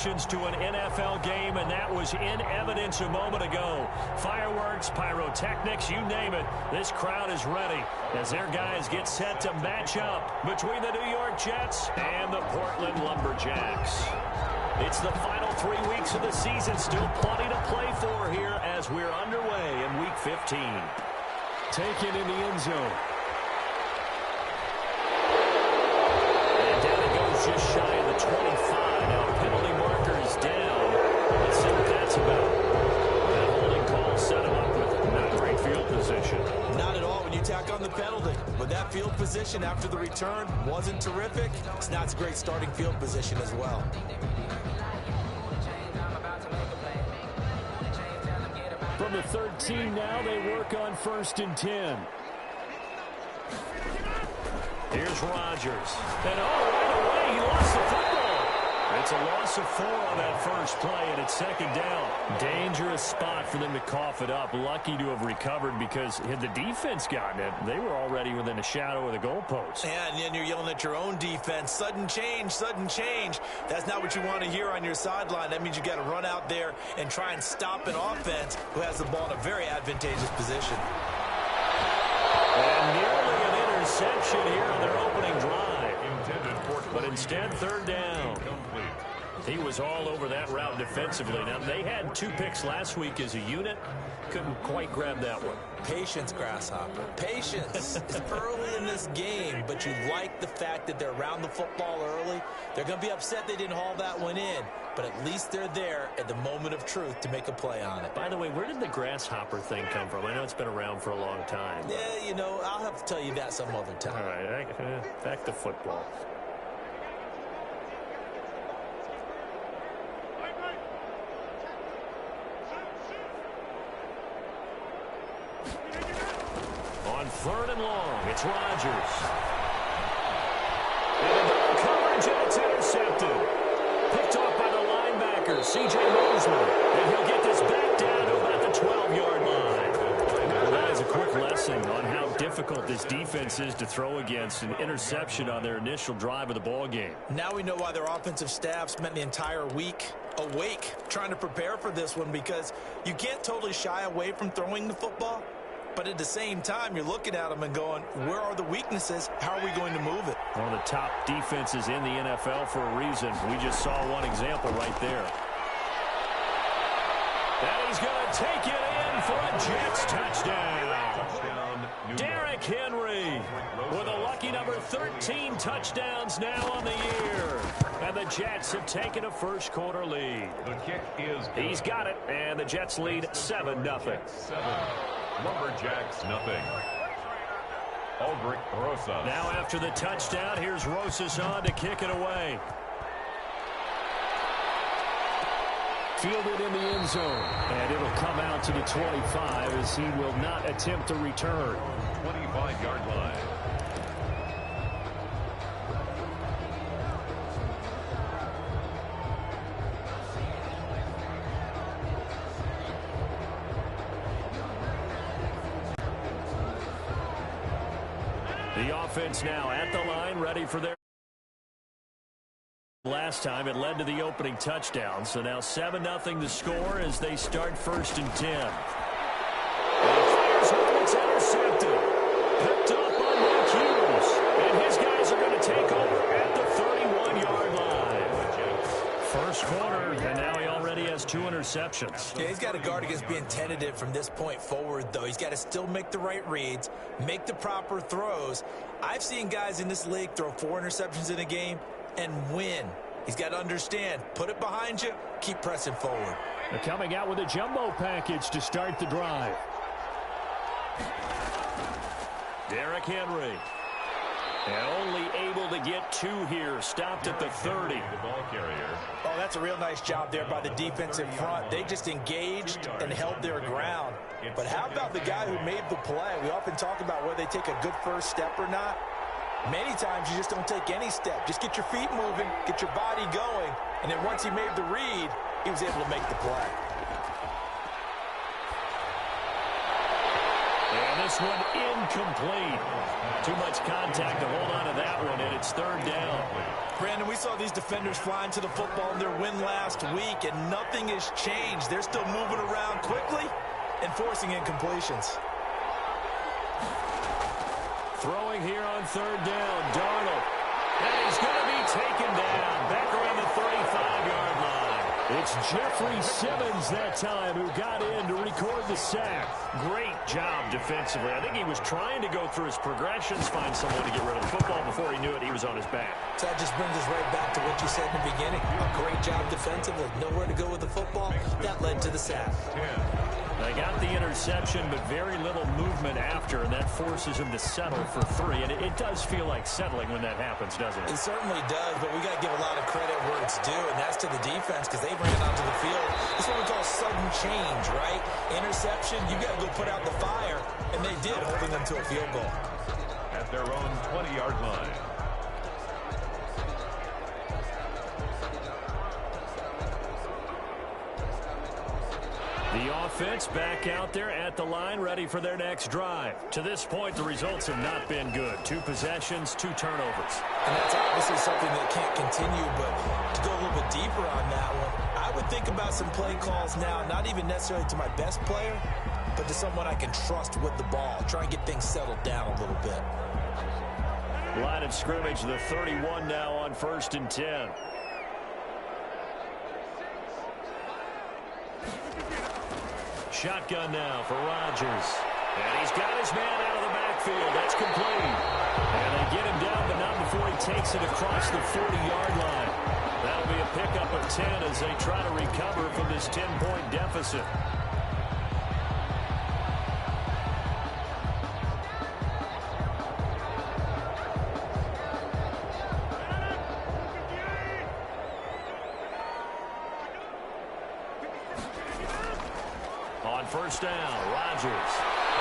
To an NFL game, and that was in evidence a moment ago. Fireworks, pyrotechnics, you name it. This crowd is ready as their guys get set to match up between the New York Jets and the Portland Lumberjacks. It's the final 3 weeks of the season. Still plenty to play for here as we're underway in Week 15. Taken in the end zone. And down it goes just shy of the 25. Now penalty marker is down. Let's see what that's about. That holding call set him up with not great field position. Not at all when you tack on the penalty. But that field position after the return wasn't terrific. It's not a great starting field position as well. From the 13 now, they work on 1st and 10. Here's Rodgers. And right away, he lost the football. It's a loss of 4 on that first play, and it's 2nd down. Dangerous spot for them to cough it up. Lucky to have recovered because had the defense gotten it, they were already within a shadow of the goalpost. Yeah, and then you're yelling at your own defense. Sudden change, sudden change. That's not what you want to hear on your sideline. That means you got to run out there and try and stop an offense who has the ball in a very advantageous position. And nearly an interception here on their opening drive. But instead, 3rd down. He was all over that route defensively. Now, they had 2 picks last week as a unit. Couldn't quite grab that one. Patience, Grasshopper. Patience. It's early in this game, but you like the fact that they're around the football early. They're going to be upset they didn't haul that one in, but at least they're there at the moment of truth to make a play on it. By the way, where did the grasshopper thing come from? I know it's been around for a long time. Yeah, you know, I'll have to tell you that some other time. All right, back to football. On 3rd and long, it's Rodgers. And the coverage, and it's intercepted. Picked off by the linebacker, C.J. Mosley. And he'll get this back down to about the 12-yard line. Well, that is a quick lesson on how difficult this defense is to throw against. An interception on their initial drive of the ball game. Now we know why their offensive staff spent the entire week awake trying to prepare for this one, because you can't totally shy away from throwing the football. But at the same time, you're looking at them and going, where are the weaknesses? How are we going to move it? One of the top defenses in the NFL for a reason. We just saw one example right there. And he's going to take it in for a Jets touchdown. Derrick Henry with a lucky number 13 touchdowns now on the year. And the Jets have taken a first-quarter lead. The kick is good. He's got it, and the Jets lead 7-0. Lumberjacks, nothing. Aldrich Rosas. Now after the touchdown, here's Rosas on to kick it away. Fielded in the end zone. And it'll come out to the 25 as he will not attempt a return. 25-yard line. The offense now at the line, ready for their... Last time it led to the opening touchdown, so now 7-0 to score as they start 1st and 10. And he fires home, it's intercepted. Picked up on Mike Hughes, and his guys are going to take over at the 31-yard line. First quarter, and now he already has 2 interceptions. Yeah, he's got to guard against being tentative from this point forward, though. He's got to still make the right reads, make the proper throws. I've seen guys in this league throw 4 interceptions in a game and win. He's got to understand, put it behind you, keep pressing forward. They're coming out with a jumbo package to start the drive. Derrick Henry. And only able to get 2 here. Stopped at the 30. The ball carrier. Oh, that's a real nice job there by the defensive front. They just engaged and held their ground. But how about the guy who made the play? We often talk about whether they take a good first step or not. Many times you just don't take any step. Just get your feet moving, get your body going, and then once he made the read, he was able to make the play. And this one incomplete. Too much contact to hold on to that one, and it's third down. Brandon, we saw these defenders flying to the football in their win last week, and nothing has changed. They're still moving around quickly and forcing incompletions. Throwing here on third down, Darnold. And he's going to be taken down back around the 35-yard line. It's Jeffrey Simmons that time who got in to record the sack. Great job defensively. I think he was trying to go through his progressions, find someone to get rid of the football. Before he knew it, he was on his back. So that just brings us right back to what you said in the beginning. A great job defensively. Nowhere to go with the football. That led to the sack. They got the interception, but very little movement after, and that forces him to settle for 3. And it does feel like settling when that happens, doesn't it? It certainly does, but we got to give a lot of credit where it's due, and that's to the defense because they ran onto the field. It's what we call sudden change, right? Interception, you got to go put out the fire, and they did, holding them to a field goal. At their own 20-yard line. The offense back out there at the line, ready for their next drive. To this point, the results have not been good. 2 possessions, 2 turnovers. And that's obviously something that can't continue, but to go a little bit deeper on that one, I would think about some play calls now, not even necessarily to my best player, but to someone I can trust with the ball. Try and get things settled down a little bit. Line of scrimmage, the 31 now on 1st and 10. Shotgun now for Rodgers. And he's got his man out of the backfield. That's complete. And they get him down, but not before he takes it across the 40-yard line. That'll be a pickup of 10 as they try to recover from this 10-point deficit. On first down, Rodgers.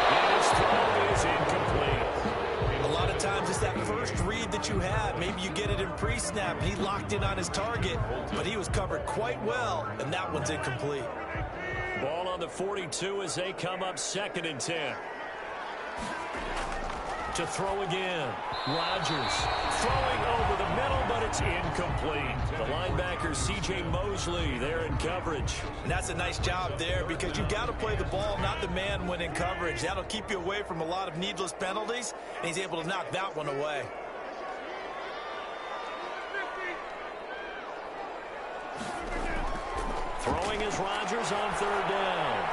And his throw is incomplete. A lot of times it's that first read that you have. Maybe you get it in pre-snap, and he locked in on his target, but he was covered quite well, and that one's incomplete. Ball on the 42 as they come up 2nd and 10. To throw again. Rodgers throwing over the middle, but it's incomplete. The linebacker, C.J. Mosley, there in coverage. And that's a nice job there because you've got to play the ball, not the man when in coverage. That'll keep you away from a lot of needless penalties, and he's able to knock that one away. Throwing is Rodgers on 3rd down.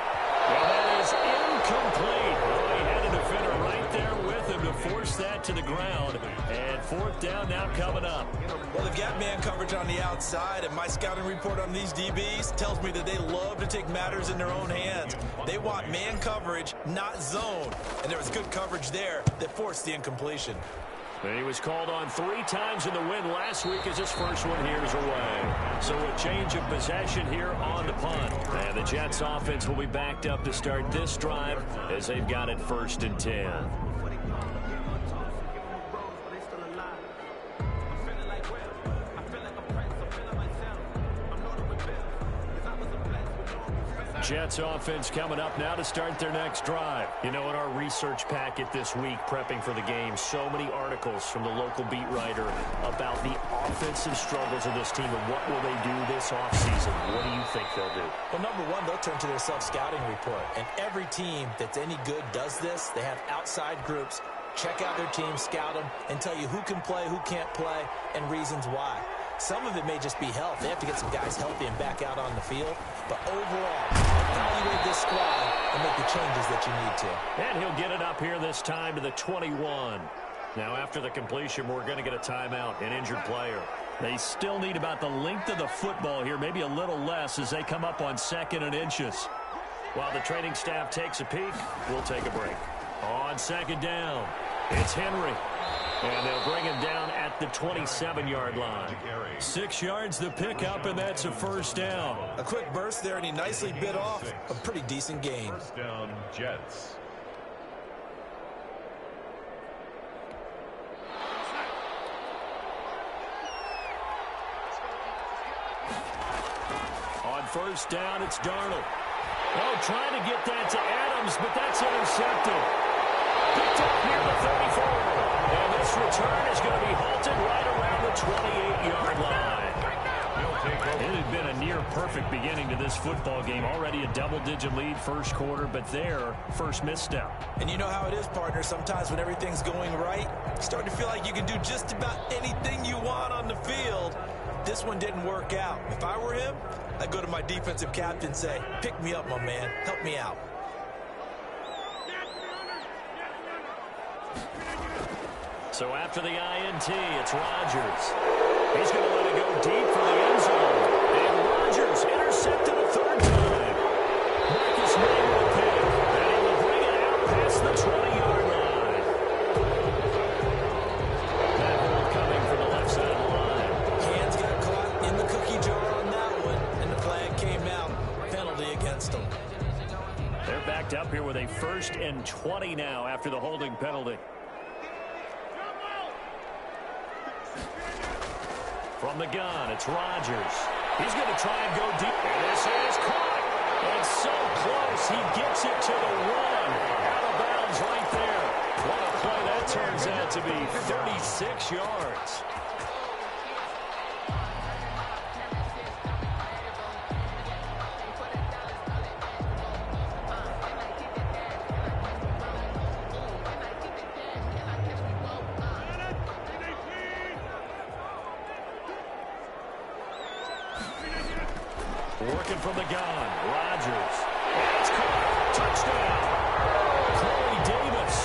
And that is incomplete. Well, he had a defender right there with him to force that to the ground. And 4th down now coming up. Well, they've got man coverage on the outside, and my scouting report on these DBs tells me that they love to take matters in their own hands. They want man coverage, not zone. And there was good coverage there that forced the incompletion. And he was called on 3 times in the win last week as his first one here is away. So a change of possession here on the punt. And the Jets offense will be backed up to start this drive as they've got it 1st and 10. Jets offense coming up now to start their next drive. You know, in our research packet this week, prepping for the game, so many articles from the local beat writer about the offensive struggles of this team and what will they do this offseason. What do you think they'll do? Well, number one, they'll turn to their self-scouting report. And every team that's any good does this. They have outside groups. Check out their team, scout them, and tell you who can play, who can't play, and reasons why. Some of it may just be health. They have to get some guys healthy and back out on the field. But overall, evaluate this squad and make the changes that you need to. And he'll get it up here this time to the 21. Now, after the completion, we're going to get a timeout, an injured player. They still need about the length of the football here, maybe a little less as they come up on 2nd and inches. While the training staff takes a peek, we'll take a break. On 2nd down, it's Henry. And they'll bring him down at the 27-yard line. 6 yards the pickup, and that's a 1st down. A quick burst there, and he nicely bit off a pretty decent gain. 1st down, Jets. On 1st down, it's Darnold. Oh, trying to get that to Adams, but that's intercepted. Picked up near the 34. And this return is going to be halted right around the 28-yard line. It had been a near-perfect beginning to this football game. Already a double-digit lead first quarter, but their first misstep. And you know how it is, partner. Sometimes when everything's going right, you start to feel like you can do just about anything you want on the field. This one didn't work out. If I were him, I'd go to my defensive captain and say, pick me up, my man. Help me out. So after the INT, it's Rodgers. He's going to let it go deep for the end zone. And Rodgers intercepted a third time. Marcus May will pick. And he will bring it out past the 20-yard line. That hold coming from the left side of the line. Hands got caught in the cookie jar on that one, and the flag came out. Penalty against them. They're backed up here with a 1st and 20 now after the holding penalty. From the gun, it's Rodgers. He's going to try and go deep. And this is caught. And so close. He gets it to the 1. Out of bounds right there. What a play that turns out to be. 36 yards. Working from the gun, Rodgers. It's caught. Touchdown. Corey Davis,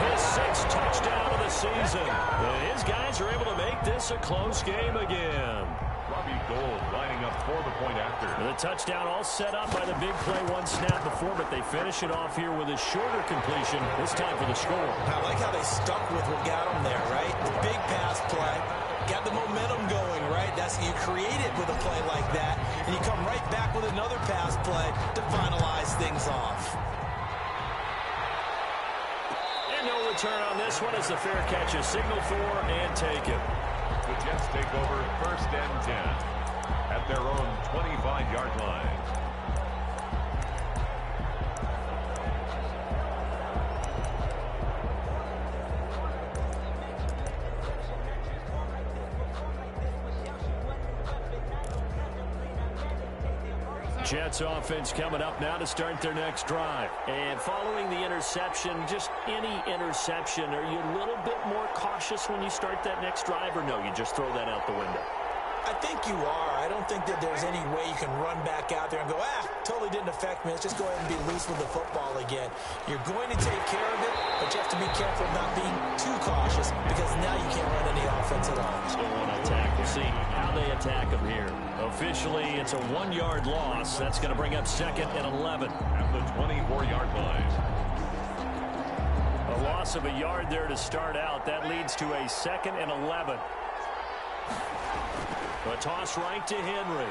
his 6th touchdown of the season. And his guys are able to make this a close game again. Robbie Gould lining up for the point after. The touchdown all set up by the big play one snap before, but they finish it off here with a shorter completion, this time for the score. I like how they stuck with what got them there, right? The big pass play. Got the momentum going, right? That's you create it with a play like that, and you come right back with another pass play to finalize things off. And no return on this one as the fair catch is signaled for and taken. The Jets take over 1st and 10 at their own 25-yard line. Jets offense coming up now to start their next drive. And following the interception, just any interception, are you a little bit more cautious when you start that next drive, or no, you just throw that out the window? I think you are. I don't think that there's any way you can run back out there and go, totally didn't affect me. Let's just go ahead and be loose with the football again. You're going to take care of it, but you have to be careful of not being too cautious because now you can't run any offense at all. Still want to attack. We'll see how they attack them here. Officially, it's a 1-yard loss. That's going to bring up 2nd and 11. At the 24-yard line. A loss of a yard there to start out. That leads to a 2nd and 11. A toss right to Henry.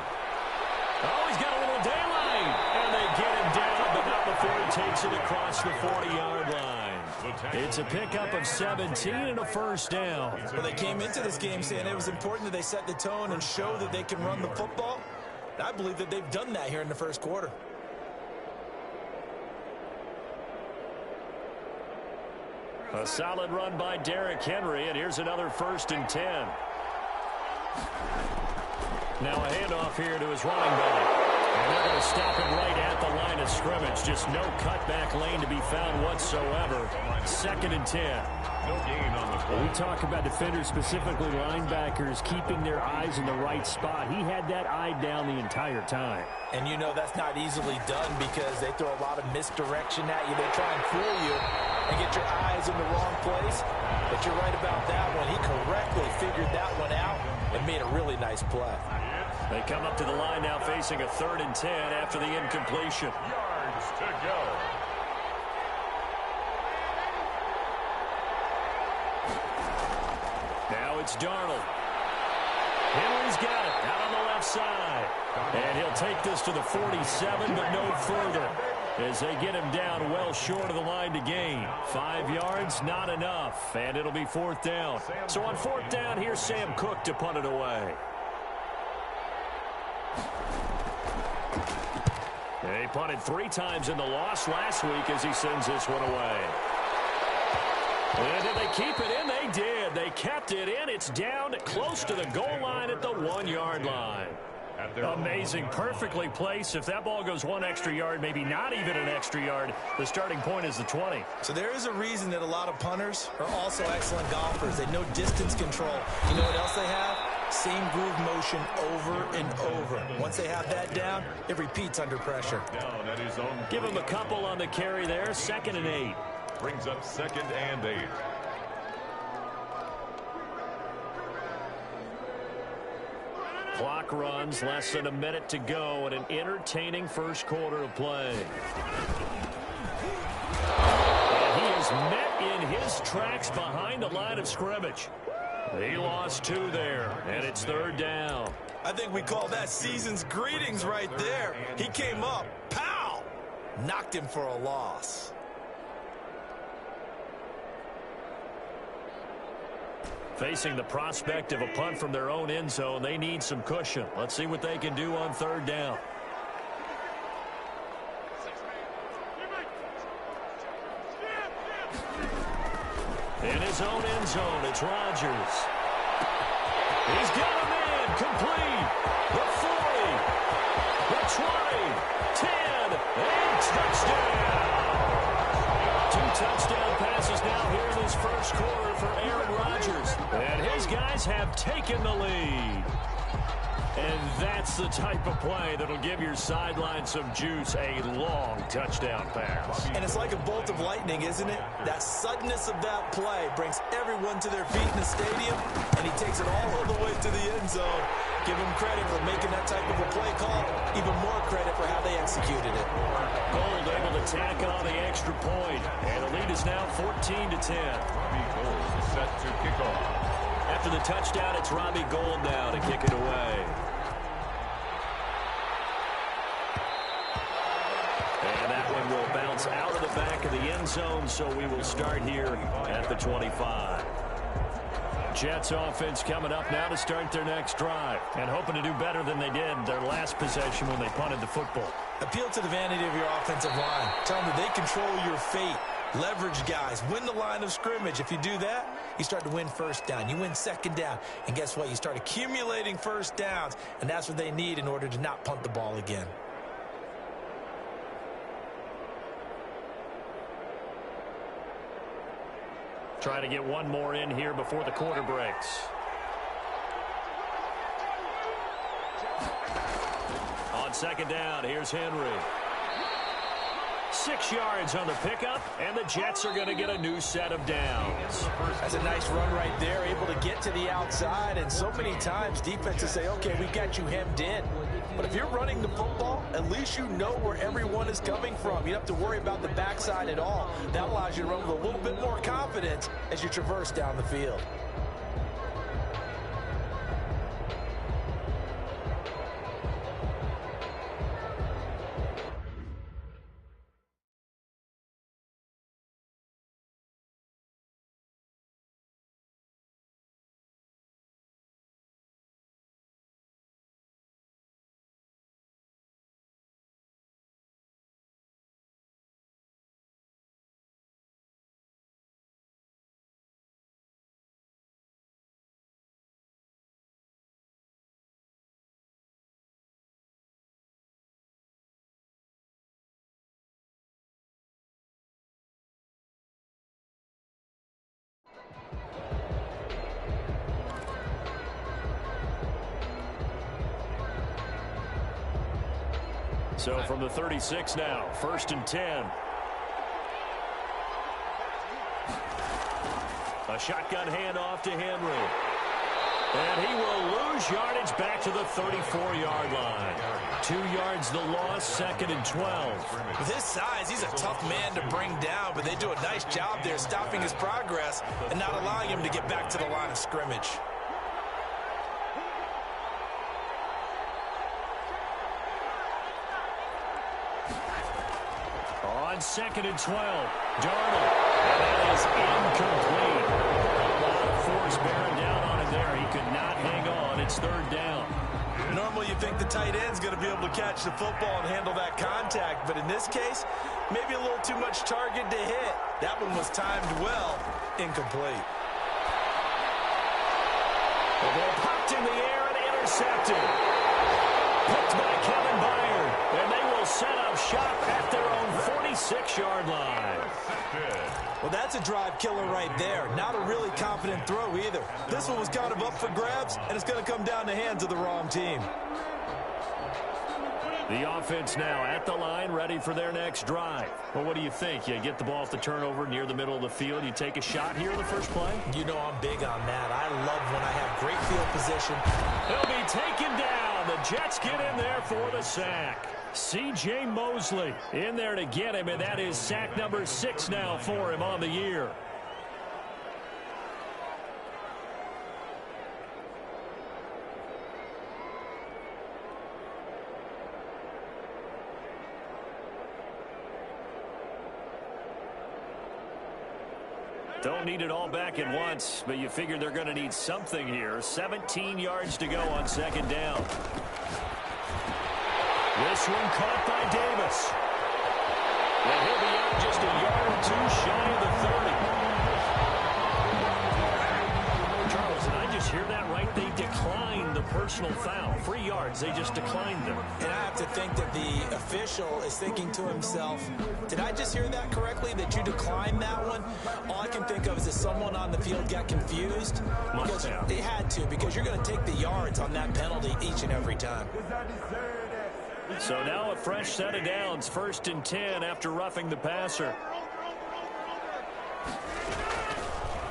Oh, he's got a little daylight. And they get him down, but not before he takes it across the 40-yard line. It's a pickup of 17 and a 1st down. Well, they came into this game saying it was important that they set the tone and show that they can run the football. I believe that they've done that here in the first quarter. A solid run by Derrick Henry, and here's another 1st and 10. Now a handoff here to his running back. And they're going to stop him right at the line of scrimmage. Just no cutback lane to be found whatsoever. 2nd and 10. No gain on the play. We talk about defenders, specifically linebackers, keeping their eyes in the right spot. He had that eye down the entire time. And you know that's not easily done because they throw a lot of misdirection at you. They try and fool you and get your eyes in the wrong place. But you're right about that one. He correctly figured that one out and made a really nice play. They come up to the line now facing a 3rd and 10 after the incompletion. Yards to go. Now it's Darnold. Henry's got it out on the left side. And he'll take this to the 47, but no further, as they get him down well short of the line to gain. 5 yards, not enough, and it'll be 4th down. So on 4th down, here's Sam Cook to punt it away. He punted 3 times in the loss last week as he sends this one away. And did they keep it in? They did. They kept it in. It's down close to the goal line at the 1-yard line. Amazing. Perfectly placed. If that ball goes one extra yard, maybe not even an extra yard, the starting point is the 20. So there is a reason that a lot of punters are also excellent golfers. They know distance control. You know what else they have? Same groove motion over and over. Once they have that down, it repeats under pressure. Give him a couple on the carry there. 2nd and 8. Brings up 2nd and 8. Clock runs, less than a minute to go, and an entertaining first quarter of play. And he is met in his tracks behind the line of scrimmage. He lost 2 there, and it's 3rd down. I think we call that season's greetings right there. He came up, pow! Knocked him for a loss. Facing the prospect of a punt from their own end zone, they need some cushion. Let's see what they can do on 3rd down. In his own end zone, it's Rodgers. He's got a man complete. The 40, the 20, 10, and touchdown. 2 touchdown passes now here in this first quarter for Aaron Rodgers. And his guys have taken the lead. And that's the type of play that'll give your sideline some juice, a long touchdown pass. And it's like a bolt of lightning, isn't it? That suddenness of that play brings everyone to their feet in the stadium, and he takes it all the way to the end zone. Give him credit for making that type of a play call, even more credit for how they executed it. Gold able to tack on the extra point, and the lead is now 14-10. Robbie Gould is set to kick off. After the touchdown, it's Robbie Gould now to kick it away. And that one will bounce out of the back of the end zone, so we will start here at the 25. Jets offense coming up now to start their next drive and hoping to do better than they did their last possession when they punted the football. Appeal to the vanity of your offensive line. Tell them that they control your fate. Leverage guys. Win the line of scrimmage. If you do that, you start to win 1st down. You win 2nd down. And guess what? You start accumulating 1st downs, and that's what they need in order to not punt the ball again. Trying to get one more in here before the quarter breaks. On 2nd down, here's Henry. 6 yards on the pickup, and the Jets are going to get a new set of downs. That's a nice run right there, able to get to the outside, and so many times defenses say, okay, we've got you hemmed in. But if you're running the football, at least you know where everyone is coming from. You don't have to worry about the backside at all. That allows you to run with a little bit more confidence as you traverse down the field. So from the 36 now, 1st and 10. A shotgun handoff to Henry. And he will lose yardage back to the 34-yard line. 2 yards the loss, 2nd and 12. With his size, he's a tough man to bring down, but they do a nice job there stopping his progress and not allowing him to get back to the line of scrimmage. On 2nd and 12, Darnold. And that is incomplete. A lot of force bearing down on him there. He could not hang on. It's 3rd down. Normally you think the tight end's going to be able to catch the football and handle that contact, but in this case, maybe a little too much target to hit. That one was timed well, incomplete. The ball popped in the air and intercepted. Picked by Kevin Byard, and they will set up shop at their own 46-yard line. Well, that's a drive killer right there. Not a really confident throw either. This one was kind of up for grabs, and it's going to come down the hands of the wrong team. The offense now at the line, ready for their next drive. Well, what do you think? You get the ball off the turnover near the middle of the field. You take a shot here in the first play? You know I'm big on that. I love when I have great field position. He'll be taken down. The Jets get in there for the sack. C.J. Mosley in there to get him, and that is sack number 6 now for him on the year. Don't need it all back at once, but you figure they're going to need something here. 17 yards to go on second down. This one caught by Davis. And he'll be out just a yard or two shy of the 30. Charles, and I just hear that right? They declined the personal foul. 3 yards, they just declined them. And I have to think that the official is thinking to himself, did I just hear that correctly, that you declined that one? All I can think of is that someone on the field got confused. Because they had to, because you're going to take the yards on that penalty each and every time. So now a fresh set of downs, 1st and 10 after roughing the passer.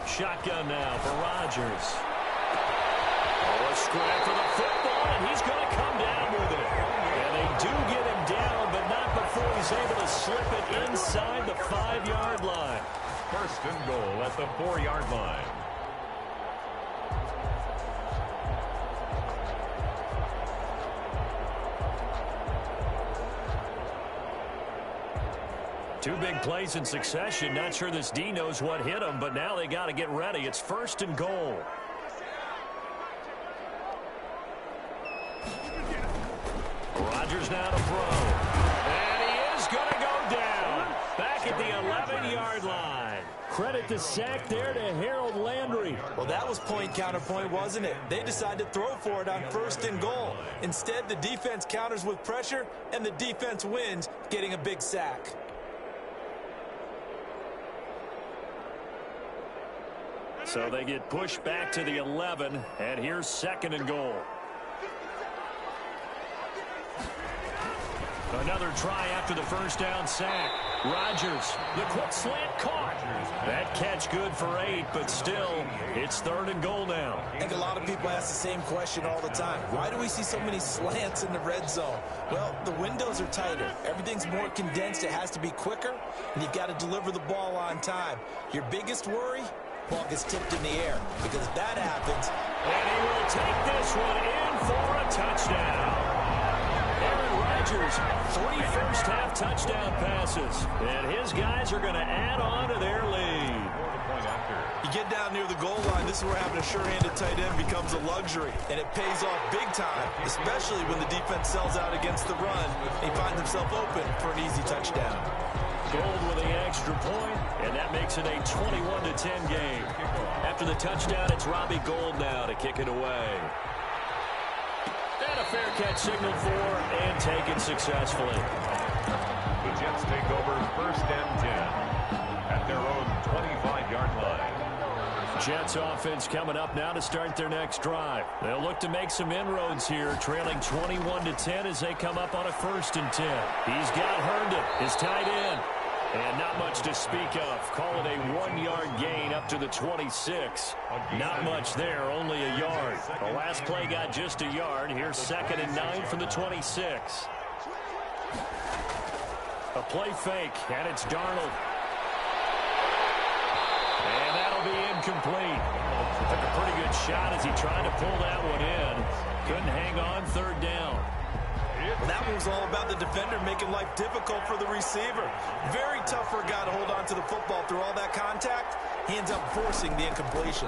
Shotgun now for Rodgers. Oh, a scrap for the football, and he's going to come down with it. And they do get him down, but not before he's able to slip it inside the 5-yard line. 1st and goal at the 4-yard line. Two big plays in succession. Not sure this D knows what hit him, but now they got to get ready. It's 1st and goal. Rodgers now to throw. And he is going to go down. Back at the 11-yard line. Credit the sack there to Harold Landry. Well, that was point counterpoint, wasn't it? They decided to throw for it on 1st and goal. Instead, the defense counters with pressure, and the defense wins, getting a big sack. So they get pushed back to the 11, and here's 2nd and goal. Another try after the first down sack. Rodgers, the quick slant caught. That catch good for 8, but still, it's 3rd and goal now. I think a lot of people ask the same question all the time. Why do we see so many slants in the red zone? Well, the windows are tighter. Everything's more condensed. It has to be quicker, and you've got to deliver the ball on time. Your biggest worry? Ball gets tipped in the air, because if that happens, and he will take this one in for a touchdown. Aaron Rodgers, 3 first-half touchdown passes, and his guys are going to add on to their lead. You get down near the goal line, this is where having a sure-handed tight end becomes a luxury, and it pays off big time, especially when the defense sells out against the run, and he finds himself open for an easy touchdown. Gold with the extra point, and that makes it a 21-10 game. After the touchdown, it's Robbie Gould now to kick it away. And a fair catch signal for and taken successfully. The Jets take over 1st and 10 at their own 25-yard line. Jets offense coming up now to start their next drive. They'll look to make some inroads here, trailing 21-10 as they come up on a 1st and 10. He's got Herndon, his tight end. And not much to speak of. Call it a 1-yard gain up to the 26. Not much there, only a yard. The last play got just a yard. Here's 2nd and 9 from the 26. A play fake, and it's Darnold. And that'll be incomplete. Took a pretty good shot as he tried to pull that one in. Couldn't hang on, 3rd down. Well, that one was all about the defender making life difficult for the receiver. Very tough for a guy to hold on to the football through all that contact. He ends up forcing the incompletion.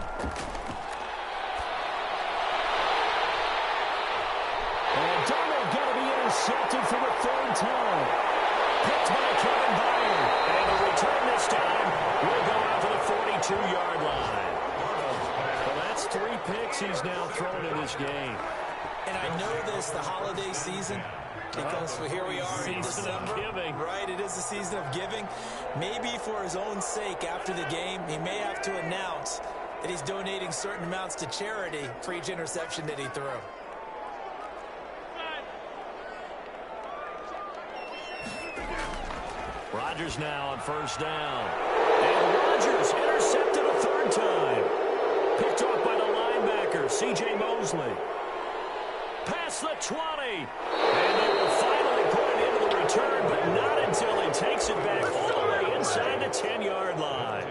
intercepted for the third time. Picked by Kevin Byard. And the return this time will go out to the 42-yard line. Well, that's 3 picks he's now thrown in this game. And I know this, the holiday season, because here we are in December. Right, it is the season of giving. Maybe for his own sake after the game, he may have to announce that he's donating certain amounts to charity for each interception that he threw. Rodgers now on first down. And Rodgers intercepted a third time. Picked off by the linebacker, C.J. Mosley. Past the 20. And they will finally put it into the return, but not until he takes it back all the way inside the 10-yard line.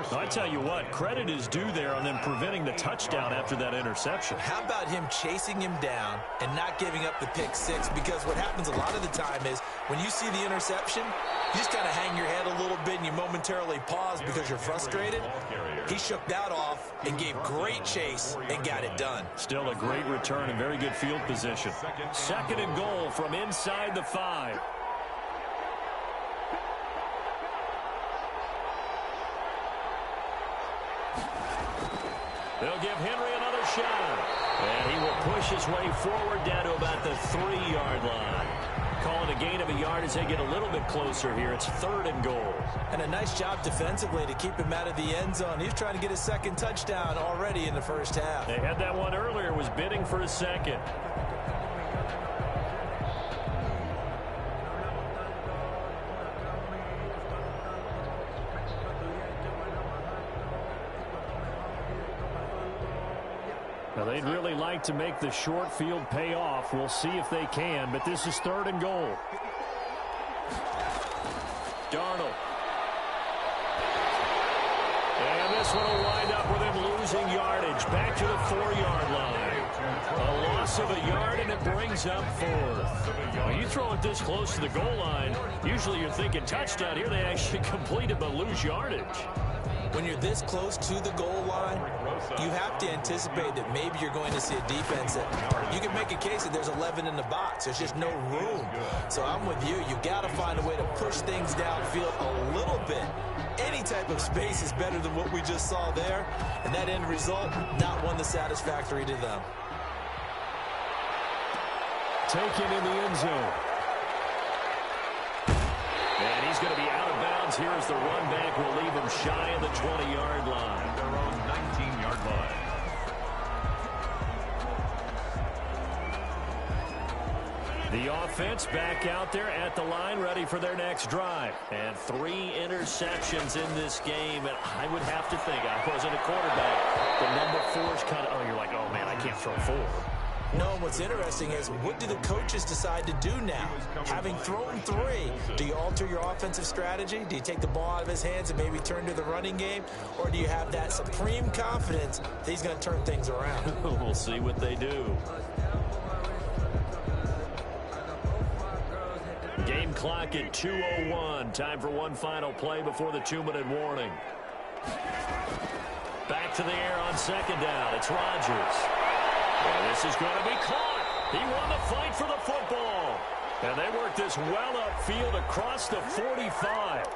I tell you what, credit is due there on them preventing the touchdown after that interception. How about him chasing him down and not giving up the pick six? Because what happens a lot of the time is when you see the interception, you just kind of hang your head a little bit and you momentarily pause because you're frustrated. He shook that off and gave great chase and got it done. Still a great return and very good field position. Second and goal from inside the 5. They'll give Henry another shot. And he will push his way forward down to about the 3-yard line. Calling a gain of a yard as they get a little bit closer here. It's third and goal. And a nice job defensively to keep him out of the end zone. He's trying to get his second touchdown already in the first half. They had that one earlier, was bidding for a second. Now, they'd really like to make the short field pay off. We'll see if they can, but this is third and goal. Darnold. And this one will wind up with him losing yardage. Back to the 4-yard line. A loss of a yard, and it brings up 4th. When you throw it this close to the goal line, usually you're thinking touchdown. Here they actually completed but lose yardage. When you're this close to the goal line, you have to anticipate that maybe you're going to see a defense that you can make a case that there's 11 in the box. There's just no room. So I'm with you. You got to find a way to push things downfield a little bit. Any type of space is better than what we just saw there. And that end result, not one that's satisfactory to them. Taken in the end zone. And he's going to be out of bounds here as the run back will leave him shy of the 20-yard line. Their own 19-yard line. The offense back out there at the line, ready for their next drive. And 3 interceptions in this game. And I would have to think, I wasn't a quarterback, the number 4 is kind of, oh, you're like, oh, man, I can't throw 4. No, what's interesting is what do the coaches decide to do now? Having thrown 3, do you alter your offensive strategy? Do you take the ball out of his hands and maybe turn to the running game? Or do you have that supreme confidence that he's going to turn things around? We'll see what they do. Game clock at 2:01. Time for one final play before the 2-minute warning. Back to the air on second down. It's Rodgers. And this is going to be caught. He won the fight for the football. And they work this well upfield across the 45.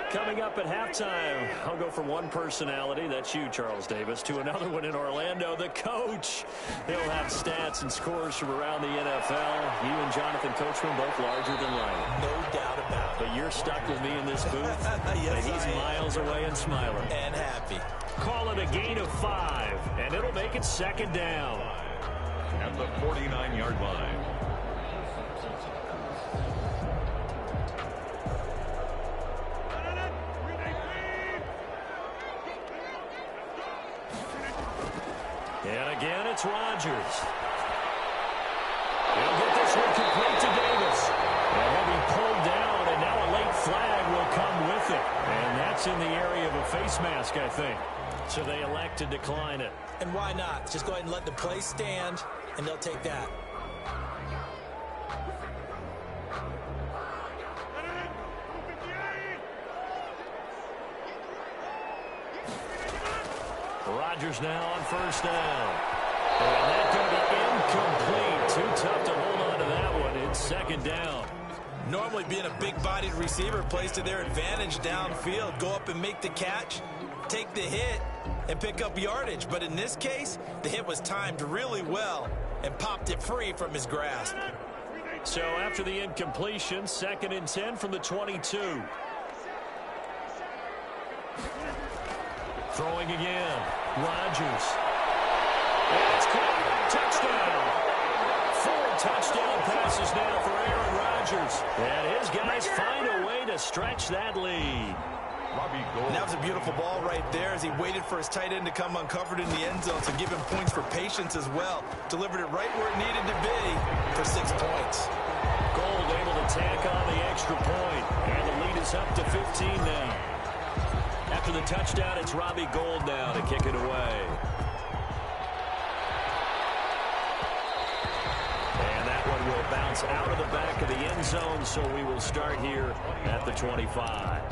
Coming up at halftime, I'll go from one personality, that's you, Charles Davis, to another one in Orlando, the coach. He'll have stats and scores from around the NFL. You and Jonathan Coachman both larger than life. No doubt about it. But you're stuck with me in this booth. Yes, and he's miles away and smiling. And happy. Call it a gain of 5, and it'll make it second down. At the 49-yard line. And again, it's Rodgers. He'll get this one complete to Davis. And he'll be pulled down, and now a late flag will come with it. And that's in the area of a face mask, I think. So they elect to decline it. And why not? Just go ahead and let the play stand, and they'll take that. Rodgers now on first down. And that's going to be incomplete. Too tough to hold on to that one. It's second down. Normally being a big-bodied receiver plays to their advantage downfield. Go up and make the catch, take the hit, and pick up yardage. But in this case, the hit was timed really well and popped it free from his grasp. So after the incompletion, 2nd and 10 from the 22. Throwing again. Rodgers. It's caught. Touchdown. 4 touchdown passes now for Aaron Rodgers. And his guys find a way to stretch that lead. And that was a beautiful ball right there as he waited for his tight end to come uncovered in the end zone, so give him points for patience as well. Delivered it right where it needed to be for 6 points. Gold able to tack on the extra point, and the lead is up to 15 now. After the touchdown, it's Robbie Gould now to kick it away. And that one will bounce out of the back of the end zone, so we will start here at the 25.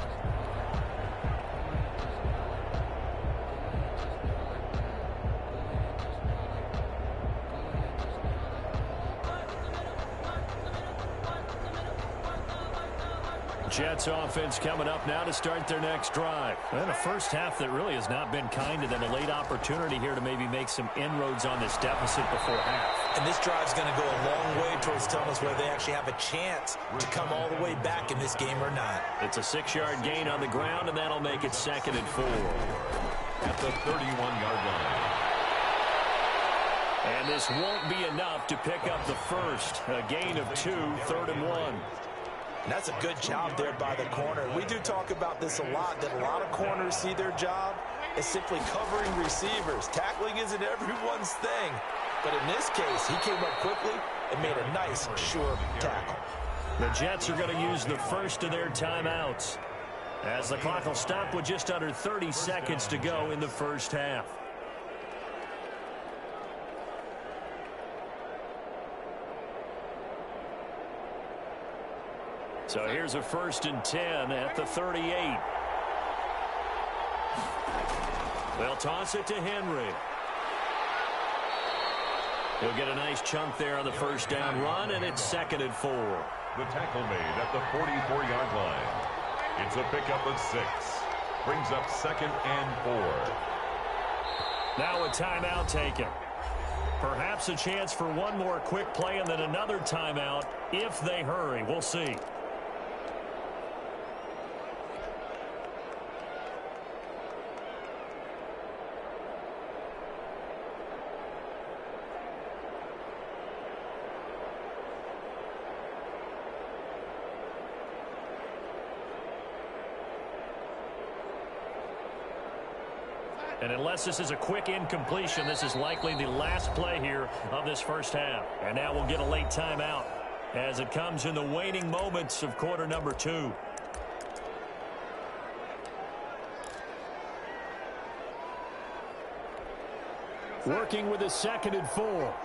Jets offense coming up now to start their next drive. And a first half that really has not been kind to them. A late opportunity here to maybe make some inroads on this deficit before half. And this drive's going to go a long way towards telling us whether they actually have a chance to come all the way back in this game or not. It's a 6-yard gain on the ground, and that'll make it 2nd and 4. At the 31-yard line. And this won't be enough to pick up the first. A gain of 2, 3rd and 1. And that's a good job there by the corner. We do talk about this a lot, that a lot of corners see their job as simply covering receivers. Tackling isn't everyone's thing. But in this case, he came up quickly and made a nice, sure tackle. The Jets are going to use the first of their timeouts, as the clock will stop with just under 30 seconds to go in the first half. So here's a 1st and 10 at the 38. They'll toss it to Henry. He'll get a nice chunk there on the first down run, and it's 2nd and 4. The tackle made at the 44-yard line. It's a pickup of 6. Brings up 2nd and 4. Now a timeout taken. Perhaps a chance for one more quick play and then another timeout if they hurry. We'll see. And unless this is a quick incompletion, this is likely the last play here of this first half. And now we'll get a late timeout as it comes in the waning moments of quarter number 2. Working with a 2nd and 4.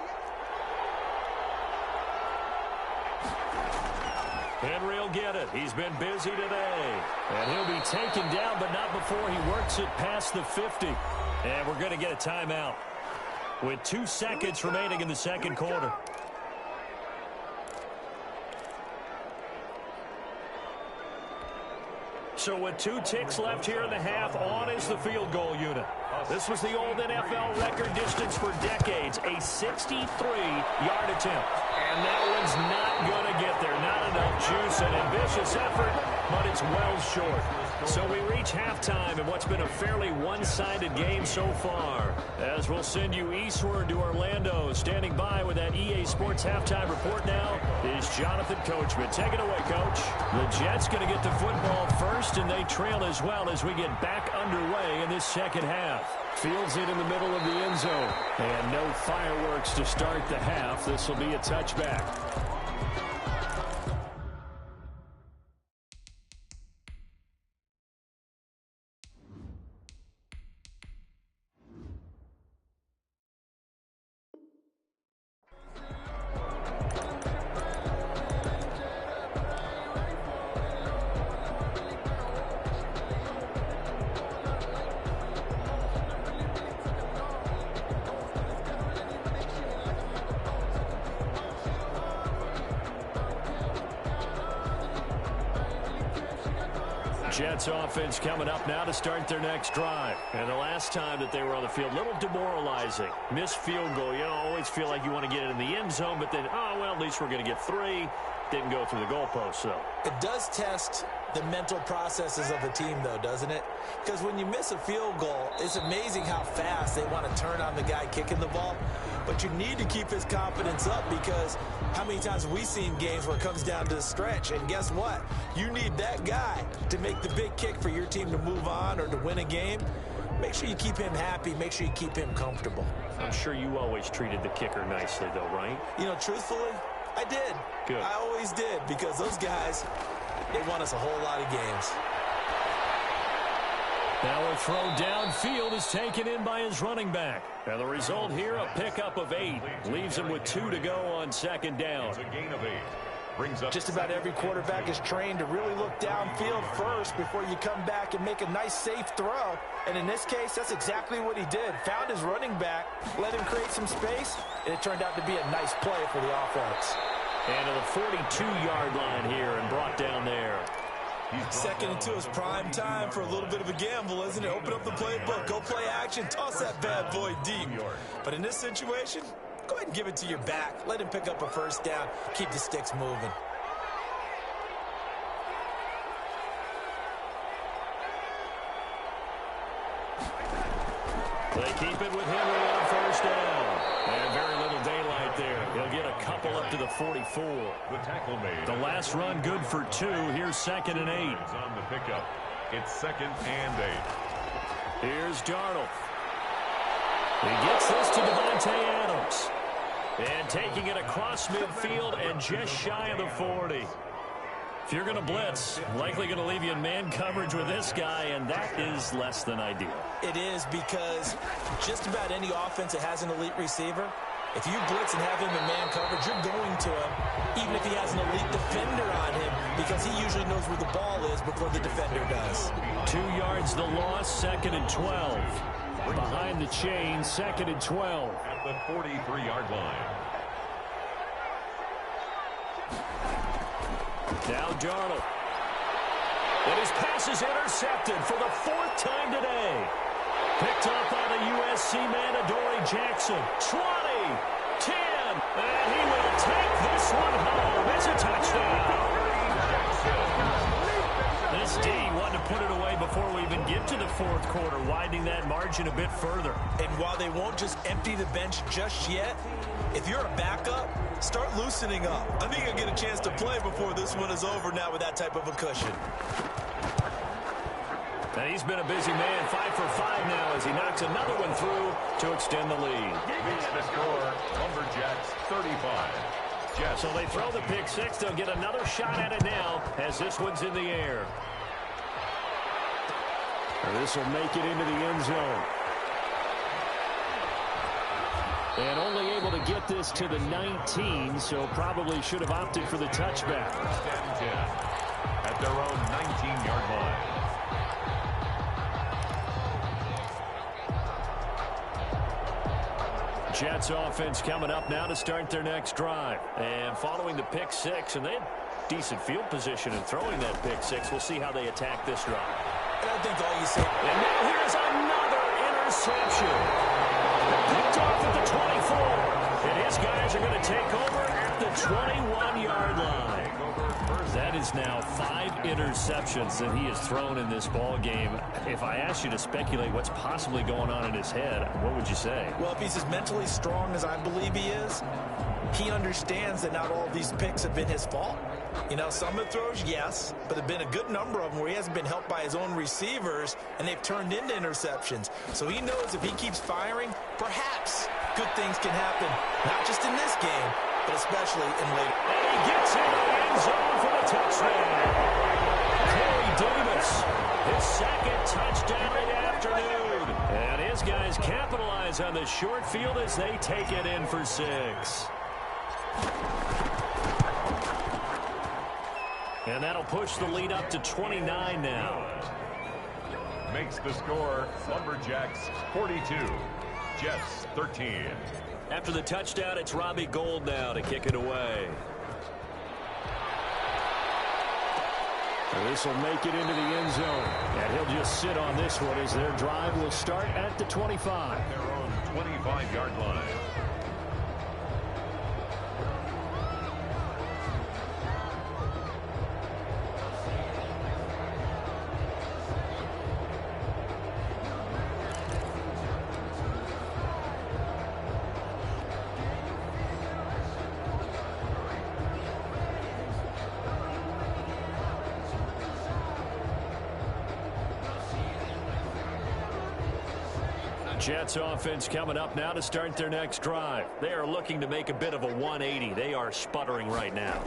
Henry will get it. He's been busy today. And he'll be taken down, but not before he works it past the 50. And we're going to get a timeout with 2 seconds remaining in the second quarter. So with 2 ticks left here in the half, on is the field goal unit. This was the old NFL record distance for decades, a 63-yard attempt. And that one's not going to get there. Not enough juice, an ambitious effort, but it's well short. So we reach halftime in what's been a fairly one-sided game so far. As we'll send you eastward to Orlando. Standing by with that EA Sports halftime report now is Jonathan Coachman. Take it away, Coach. The Jets going to get the football first, and they trail as well as we get back underway in this second half. Fields it in the middle of the end zone. And no fireworks to start the half. This will be a touchback. Jets offense coming up now to start their next drive. And the last time that they were on the field, a little demoralizing. Missed field goal. You know, always feel like you want to get it in the end zone, but then, oh, well, at least we're going to get 3. Didn't go through the goalpost, though. It does test the mental processes of a team, though, doesn't it? Because when you miss a field goal, it's amazing how fast they want to turn on the guy kicking the ball. But you need to keep his confidence up, because how many times have we seen games where it comes down to the stretch? And guess what? You need that guy to make the big kick for your team to move on or to win a game. Make sure you keep him happy. Make sure you keep him comfortable. I'm sure you always treated the kicker nicely, though, right? You know, truthfully, I did. Good. I always did, because those guys, they won us a whole lot of games. Now a throw downfield is taken in by his running back. And the result here, a pickup of 8. Leaves him with 2 to go on second down. It's a gain of 8. Brings up Just about every quarterback is trained to really look downfield first before you come back and make a nice, safe throw. And in this case, that's exactly what he did. Found his running back, let him create some space, and it turned out to be a nice play for the offense. And to the 42-yard line here and brought down there. Second into his prime time for a little bit of a gamble, isn't it? Open up the playbook, go play action, toss that bad boy deep. But in this situation, go ahead and give it to your back. Let him pick up a first down, keep the sticks moving. They keep it with Henry on first down. And very little daylight there. He'll get a couple up to the 44. the tackle made. The last run good for 2. Here's 2nd and 8. On the pickup. It's 2nd and 8. Here's Darnold. He gets this to Devontae Adams. And taking it across midfield and just shy of the 40. If you're going to blitz, likely going to leave you in man coverage with this guy, and that is less than ideal. It is, because just about any offense that has an elite receiver, if you blitz and have him in man coverage, you're going to him, even if he has an elite defender on him, because he usually knows where the ball is before the defender does. 2 yards the loss, 2nd and 12. Behind the chain, 2nd and 12. At the 43-yard line. Now Darnold. And his pass is intercepted for the 4th time today. Picked up by the USC man, Adoree Jackson. 20, 10, and he will take this one home. It's a touchdown. This D wanted to put it away before we even get to the 4th quarter, widening that margin a bit further. And while they won't just empty the bench just yet, if you're a backup, start loosening up. I think you'll get a chance to play before this one is over now with that type of a cushion. And he's been a busy man, 5 for 5 now as he knocks another one through to extend the lead. Makes the score, Lumberjacks 35. Jets. So they throw the pick 6. They'll get another shot at it now as this one's in the air. And this will make it into the end zone. And only able to get this to the 19, so probably should have opted for the touchback. 10 at their own 19-yard line. Jets offense coming up now to start their next drive. And following the pick 6, and they had decent field position in throwing that pick 6. We'll see how they attack this drive. And I think all you say. And now here's another interception. Picked off at the 24. And his guys are going to take over at the 21-yard line. That is now 5 interceptions that he has thrown in this ball game. If I asked you to speculate what's possibly going on in his head, what would you say? Well, if he's as mentally strong as I believe he is, he understands that not all of these picks have been his fault. You know, some of the throws, yes, but there have been a good number of them where he hasn't been helped by his own receivers, and they've turned into interceptions. So he knows if he keeps firing, perhaps good things can happen, not just in this game, but especially in later. And he gets into the end zone for the touchdown. Corey Davis, his 2nd touchdown of the afternoon. And his guys capitalize on the short field as they take it in for 6. And that'll push the lead up to 29 now. Makes the score, Lumberjacks 42, Jets 13. After the touchdown, it's Robbie Gould now to kick it away. This will make it into the end zone. And he'll just sit on this one as their drive will start at the 25. They're on 25-yard line. Jets offense coming up now to start their next drive. They are looking to make a bit of a 180. They are sputtering right now.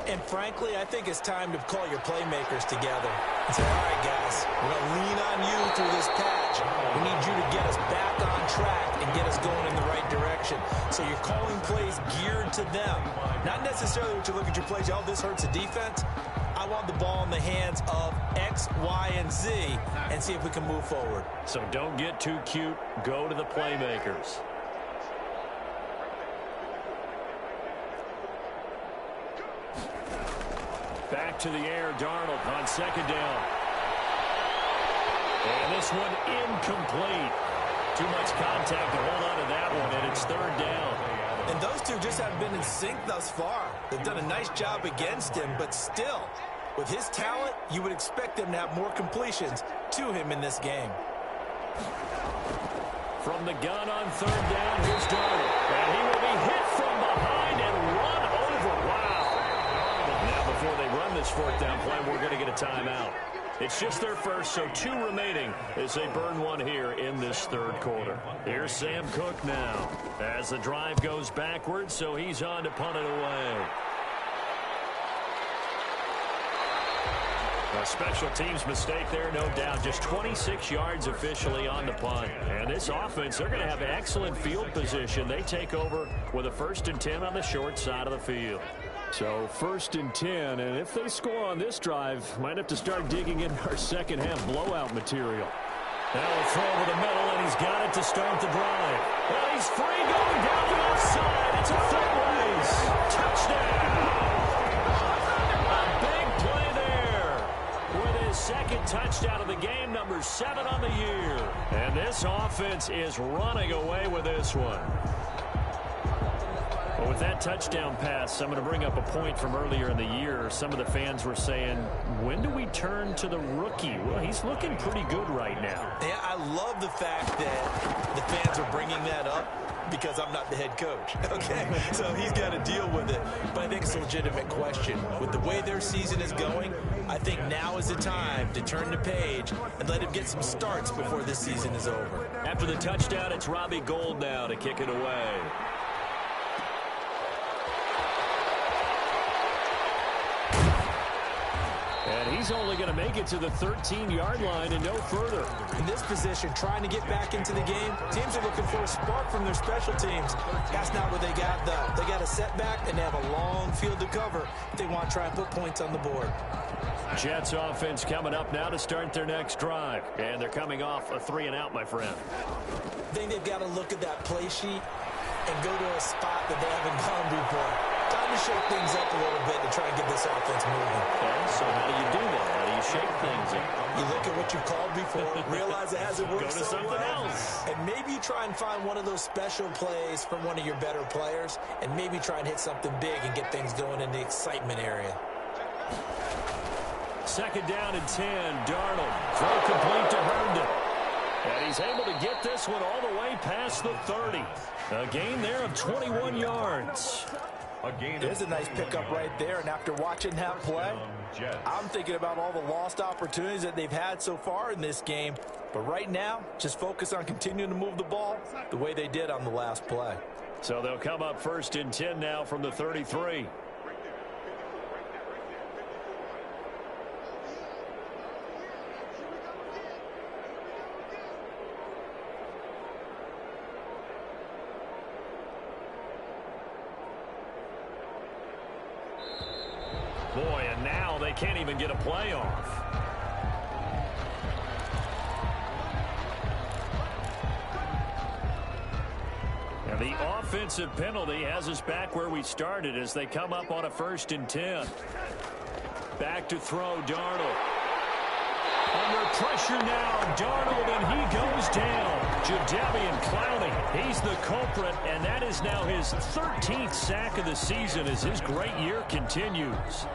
And frankly, I think it's time to call your playmakers together and say, all right, guys, we're going to lean on you through this patch. We need you to get us back on track and get us going in the right direction. So you're calling plays geared to them. Not necessarily what you look at your plays, oh, this hurts the defense. I want the ball in the hands of X, Y, and Z and see if we can move forward. So don't get too cute. Go to the playmakers. Back to the air, Darnold on second down. And this one incomplete. Too much contact to hold on to that one, and it's third down. And those two just haven't been in sync thus far. They've done a nice job against him, but still, with his talent, you would expect them to have more completions to him in this game. From the gun on third down, here's Darnold. And he will be hit from behind and run over. Wow. Now, before they run this fourth down play, we're going to get a timeout. It's just their first, so 2 remaining as they burn one here in this third quarter. Here's Sam Cook now as the drive goes backwards, so he's on to punt it away. A special teams mistake there, no doubt. Just 26 yards officially on the punt. And this offense, they're going to have excellent field position. They take over with a 1st and 10 on the short side of the field. So 1st and 10, and if they score on this drive, might have to start digging in our second half blowout material. Now a throw over the middle, and he's got it to start the drive. Well, he's free going down the left side. It's a foot race. Touchdown. A big play there with his second touchdown of the game, number 7 on the year. And this offense is running away with this one. But with that touchdown pass, I'm going to bring up a point from earlier in the year. Some of the fans were saying, when do we turn to the rookie? Well, he's looking pretty good right now. Yeah, I love the fact that the fans are bringing that up because I'm not the head coach, okay? So he's got to deal with it. But I think it's a legitimate question. With the way their season is going, I think now is the time to turn the page and let him get some starts before this season is over. After the touchdown, it's Robbie Gould now to kick it away. And he's only going to make it to the 13-yard line and no further. In this position, trying to get back into the game, teams are looking for a spark from their special teams. That's not what they got, though. They got a setback, and they have a long field to cover if they want to try and put points on the board. Jets offense coming up now to start their next drive. And they're coming off a 3-and-out, my friend. I think they've got to look at that play sheet and go to a spot that they haven't gone before. Time to shake things up a little bit to try and get this offense moving. Okay, so how do you do that? How do you shake things up? You look at what you called before, realize it hasn't worked Go to so something well, else. and maybe try and find one of those special plays from one of your better players, and maybe try and hit something big and get things going in the excitement area. 2nd down and 10. Darnold. Throw complete to Herndon. And he's able to get this one all the way past the 30. A gain there of 21 yards. There's a nice pickup right there, and after watching that play, I'm thinking about all the lost opportunities that they've had so far in this game. But right now, just focus on continuing to move the ball the way they did on the last play. So they'll come up 1st and 10 now from the 33. Boy, and now they can't even get a play off. And the offensive penalty has us back where we started as they come up on a 1st and 10. Back to throw, Darnold. Under pressure now, Darnold, and he goes down. Jadeveon Clowney, he's the culprit, and that is now his 13th sack of the season as his great year continues.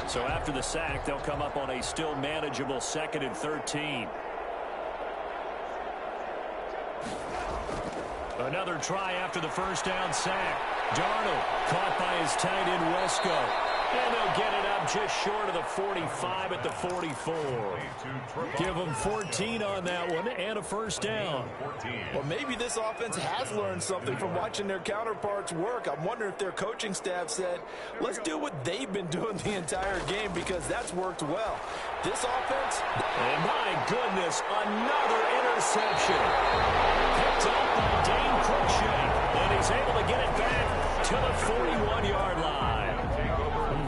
So after the sack, they'll come up on a still manageable 2nd and 13. Another try after the first down sack. Darnold caught by his tight end Wesco. And they'll get it up just short of the 45 at the 44. Give them 14 on that one and a first down. Well, maybe this offense has learned something from watching their counterparts work. I'm wondering if their coaching staff said, let's do what they've been doing the entire game because that's worked well. This offense... And my goodness, another interception. Picked up by Dane Crochet. And he's able to get it back to the 41-yard line.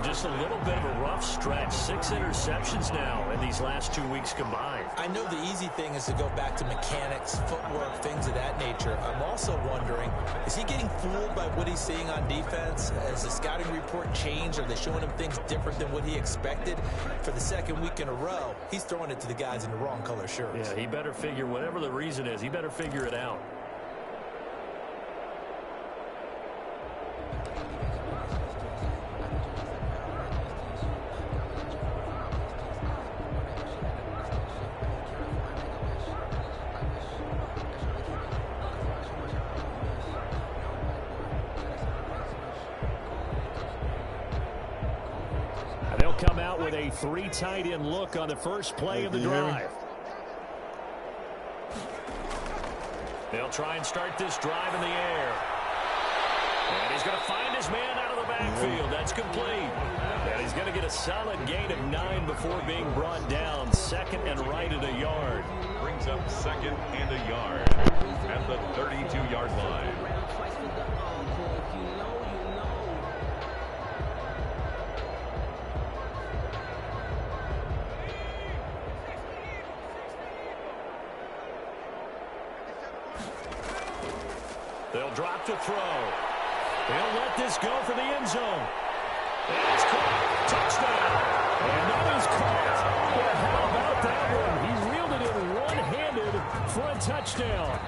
Just a little bit of a rough stretch. 6 interceptions now in these last 2 weeks combined. I know the easy thing is to go back to mechanics, footwork, things of that nature. I'm also wondering, is he getting fooled by what he's seeing on defense? Has the scouting report changed? Are they showing him things different than what he expected? For the 2nd week in a row, he's throwing it to the guys in the wrong color shirts. Yeah, he better figure, whatever the reason is, he better figure it out. Come out with a 3 tight end look on the first play of the drive. They'll try and start this drive in the air. And he's going to find his man out of the backfield. That's complete. And he's going to get a solid gain of 9 before being brought down. 2nd and right at a yard. Brings up 2nd and a yard at the 32-yard line. They'll drop to throw. They'll let this go for the end zone. And it's caught. Touchdown. And that is caught. But how about that one? He reeled it in one-handed for a touchdown.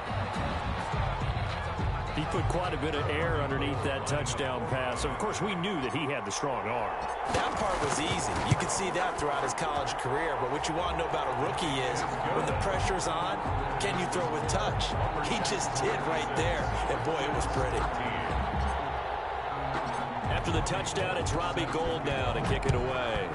He put quite a bit of air underneath that touchdown pass. Of course, we knew that he had the strong arm. That part was easy. You could see that throughout his college career. But what you want to know about a rookie is when the pressure's on, can you throw with touch? He just did right there. And, boy, it was pretty. After the touchdown, it's Robbie Gould now to kick it away.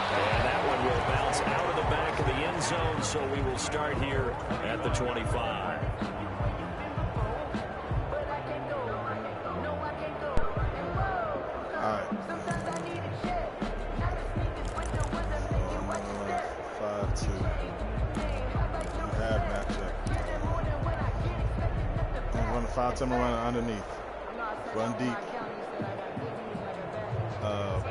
And that one will bounce out of the back of the end zone, so we will start here at the 25. All right. 5-2. You have matchup. I'm running 5-10 around underneath. Run deep.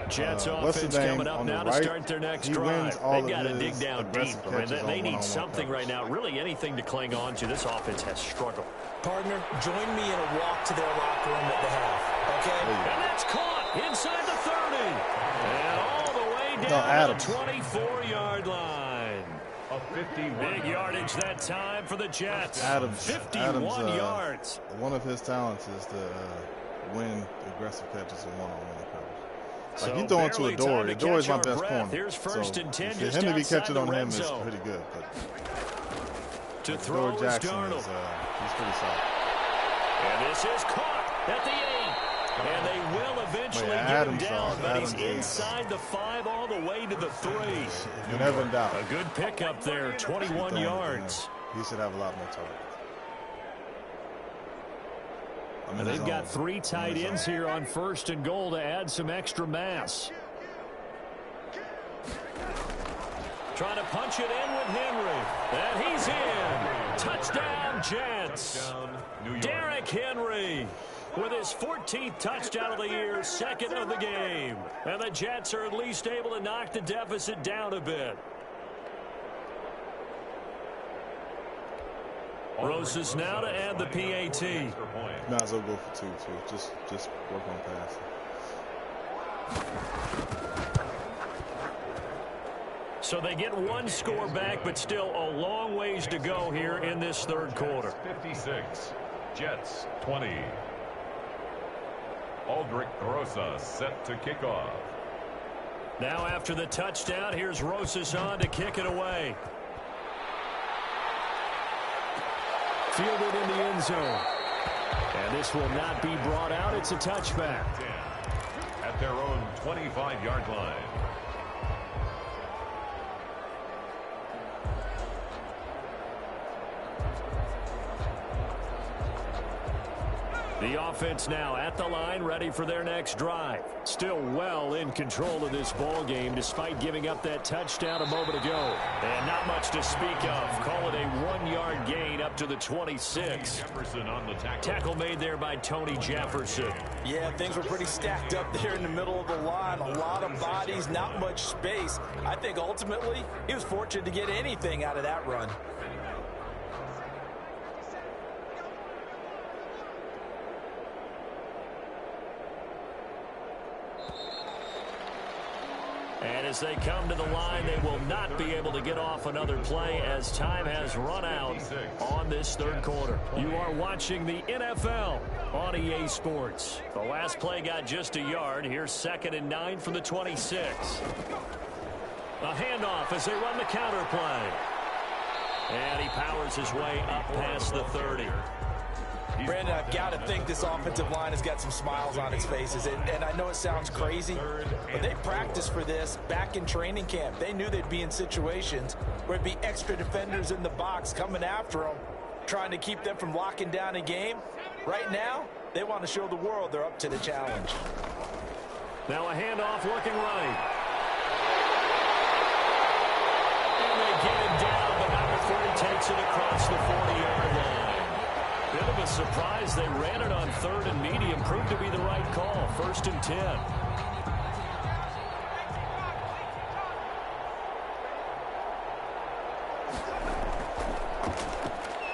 Jets offense coming up now to start their next drive. They've got to dig down deep. They need something right now, really anything to cling on to. This offense has struggled. Partner, join me in a walk to their locker room at the half, okay? And that's caught inside the 30. And all the way down to the 24-yard line. Big yardage that time for the Jets. 51 yards. One of his talents is to win aggressive catches in one-on-one coverage. Like, you throw into a door. The door is my best corner. Here's first and 10 for just him to be outside catching the on him red is zone. pretty good. But to throw is Darnold. He's pretty solid. And this is caught at the 8. And they will eventually get him down, but he's inside the 5 all the way to the 3. You're never in doubt. A good pickup there, 21 yards. He should have a lot more targets. And they've got 3 tight ends here on 1st and goal to add some extra mass. Trying to punch it in with Henry. And he's in. Touchdown, Jets. Derrick Henry with his 14th touchdown of the year, 2nd of the game. And the Jets are at least able to knock the deficit down a bit. Rosas now to add the PAT. Might as well go for two. Just work on passing. So they get one score back, but still a long ways to go here in this third quarter. 56, Jets 20. Aldrich Rosas set to kick off. Now after the touchdown, here's Rosas on to kick it away. Fielded in the end zone. And this will not be brought out. It's a touchback. At their own 25-yard line. The offense now at the line, ready for their next drive. Still well in control of this ball game, despite giving up that touchdown a moment ago. And not much to speak of. Call it a 1-yard gain up to the 26. Jefferson on the tackle. Tackle made there by Tony Jefferson. Yeah, things were pretty stacked up there in the middle of the line. A lot of bodies, not much space. I think ultimately he was fortunate to get anything out of that run. And as they come to the line, they will not be able to get off another play as time has run out on this third quarter. You are watching the NFL on EA Sports. The last play got just a yard. Here's 2nd and 9 from the 26. A handoff as they run the counter play. And he powers his way up past the 30. Brandon, I've got to think this offensive line has got some smiles on its faces. And I know it sounds crazy, but they practiced for this back in training camp. They knew they'd be in situations where it'd be extra defenders in the box coming after them, trying to keep them from locking down a game. Right now, they want to show the world they're up to the challenge. Now a handoff looking right. And they get him down, but number 30 takes it across the 40-yard line. Bit of a surprise. They ran it on 3rd and medium. Proved to be the right call. 1st and 10.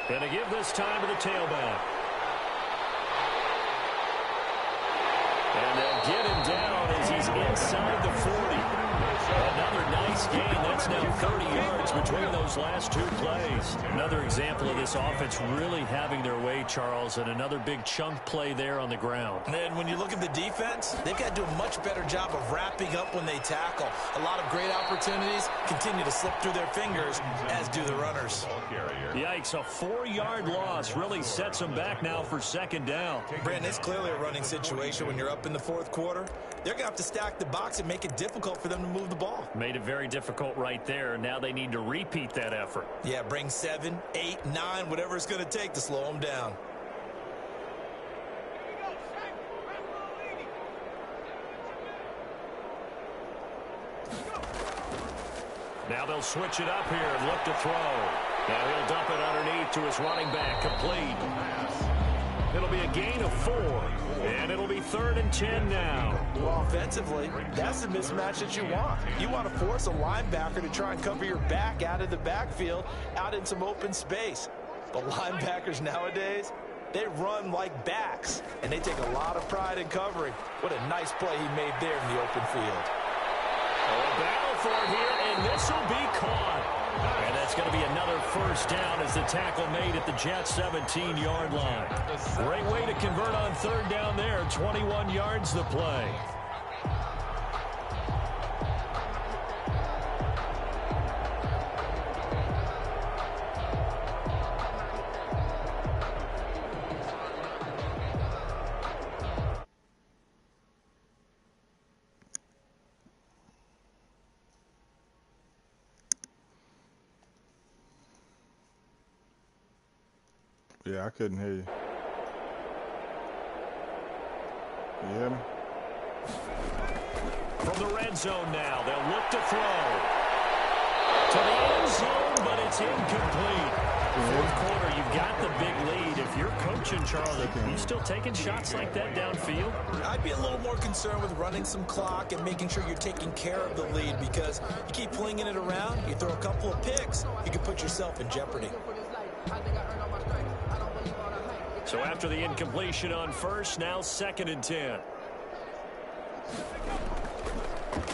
Gonna give this time to the tailback. And they'll get him down as he's inside the 40. Another nice gain. That's now 30 yards between those last two plays. Another example of this offense really having their way, Charles, and another big chunk play there on the ground. And when you look at the defense, they've got to do a much better job of wrapping up when they tackle. A lot of great opportunities continue to slip through their fingers, as do the runners. Yikes, a 4-yard loss really sets them back now for 2nd down. Brandon, it's clearly a running situation when you're up in the 4th quarter. They're going to have to stack the box and make it difficult for them to move the ball. Made it very difficult right there. Now they need to repeat that effort. Yeah, bring 7, 8, 9, whatever it's going to take to slow them down. Now they'll switch it up here and look to throw. Now he'll dump it underneath to his running back, complete. It'll be a gain of 4, and it'll be 3rd and 10 now. Well, offensively, that's the mismatch that you want. You want to force a linebacker to try and cover your back out of the backfield, out in some open space. But linebackers nowadays, they run like backs, and they take a lot of pride in covering. What a nice play he made there in the open field. A battle for it here, and this will be caught. And that's going to be another 1st down as the tackle made at the Jets' 17-yard line. Great way to convert on 3rd down there. 21 yards the play. Yeah, I couldn't hear you. Can you hear me? From the red zone now, they'll look to throw. To the end zone, but it's incomplete. 4th quarter, you've got the big lead. If you're coaching, Charles, are you still taking shots like that downfield? I'd be a little more concerned with running some clock and making sure you're taking care of the lead, because you keep flinging it around, you throw a couple of picks, you can put yourself in jeopardy. So after the incompletion on first, now 2nd and 10.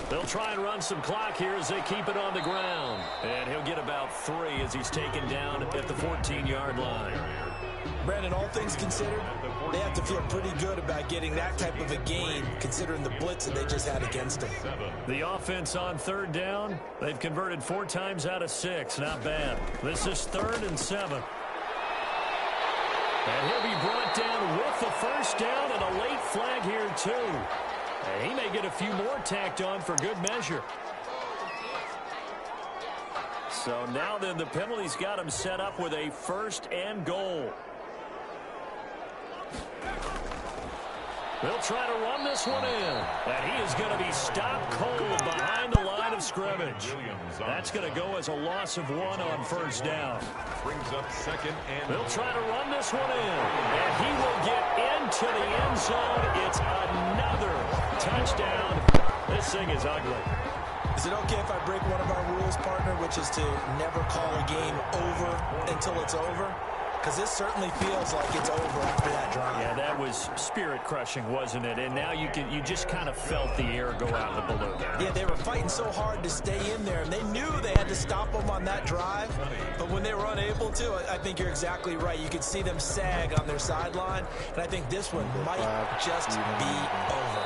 They'll try and run some clock here as they keep it on the ground. And he'll get about 3 as he's taken down at the 14-yard line. Brandon, all things considered, they have to feel pretty good about getting that type of a gain, considering the blitz that they just had against them. The offense on 3rd down, they've converted 4 times out of 6. Not bad. This is 3rd and 7. And he'll be brought down with the 1st down and a late flag here, too. And he may get a few more tacked on for good measure. So now then the penalty's got him set up with a 1st and goal. They'll try to run this one in. And he is going to be stopped cold behind the line of scrimmage. That's going to go as a loss of 1 on 1st down. Brings up 2nd and They'll try to run this one in. And he will get into the end zone. It's another touchdown. This thing is ugly. Is it okay if I break one of our rules, partner, which is to never call a game over until it's over? Because this certainly feels like it's over after that drive. Yeah, that was spirit-crushing, wasn't it? And now you just kind of felt the air go out of the balloon. Yeah, they were fighting so hard to stay in there, and they knew they had to stop them on that drive. But when they were unable to, I think you're exactly right. You could see them sag on their sideline, and I think this one might just be over.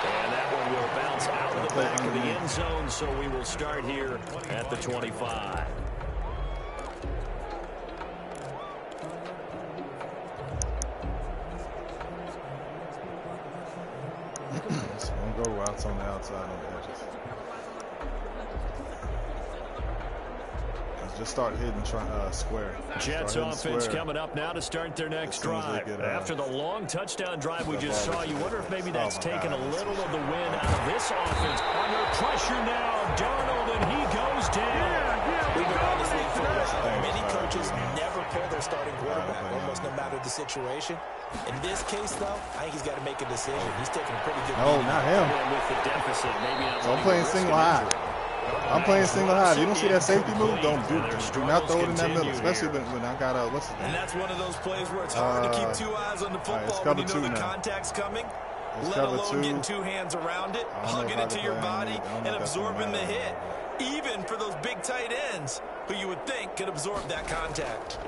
And that one will bounce out of the back of the end zone, so we will start here at the 25. Go routes on the outside on the edges. Just start hitting square. Jets offense coming up now to start their next drive. After the long touchdown drive we just saw, you wonder if maybe that's taken a little of the wind out of this offense. Under pressure now, Darnold, and he goes down. We've been on this league for a while. Many coaches never pull their starting quarterback, almost no matter the situation. In this case, though, I think he's got to make a decision. He's taking a pretty good beat. Oh, not him. With the deficit, maybe not. So I'm playing single high. I'm playing single high. You don't see that safety move? Do not throw it in that middle, especially when I got what's his name? And that's one of those plays where it's hard to keep 2 eyes on the football when you know the contact's coming. Let alone getting 2 hands around it, hugging it to your body, and absorbing the hit. Even for those big tight ends who you would think could absorb that contact.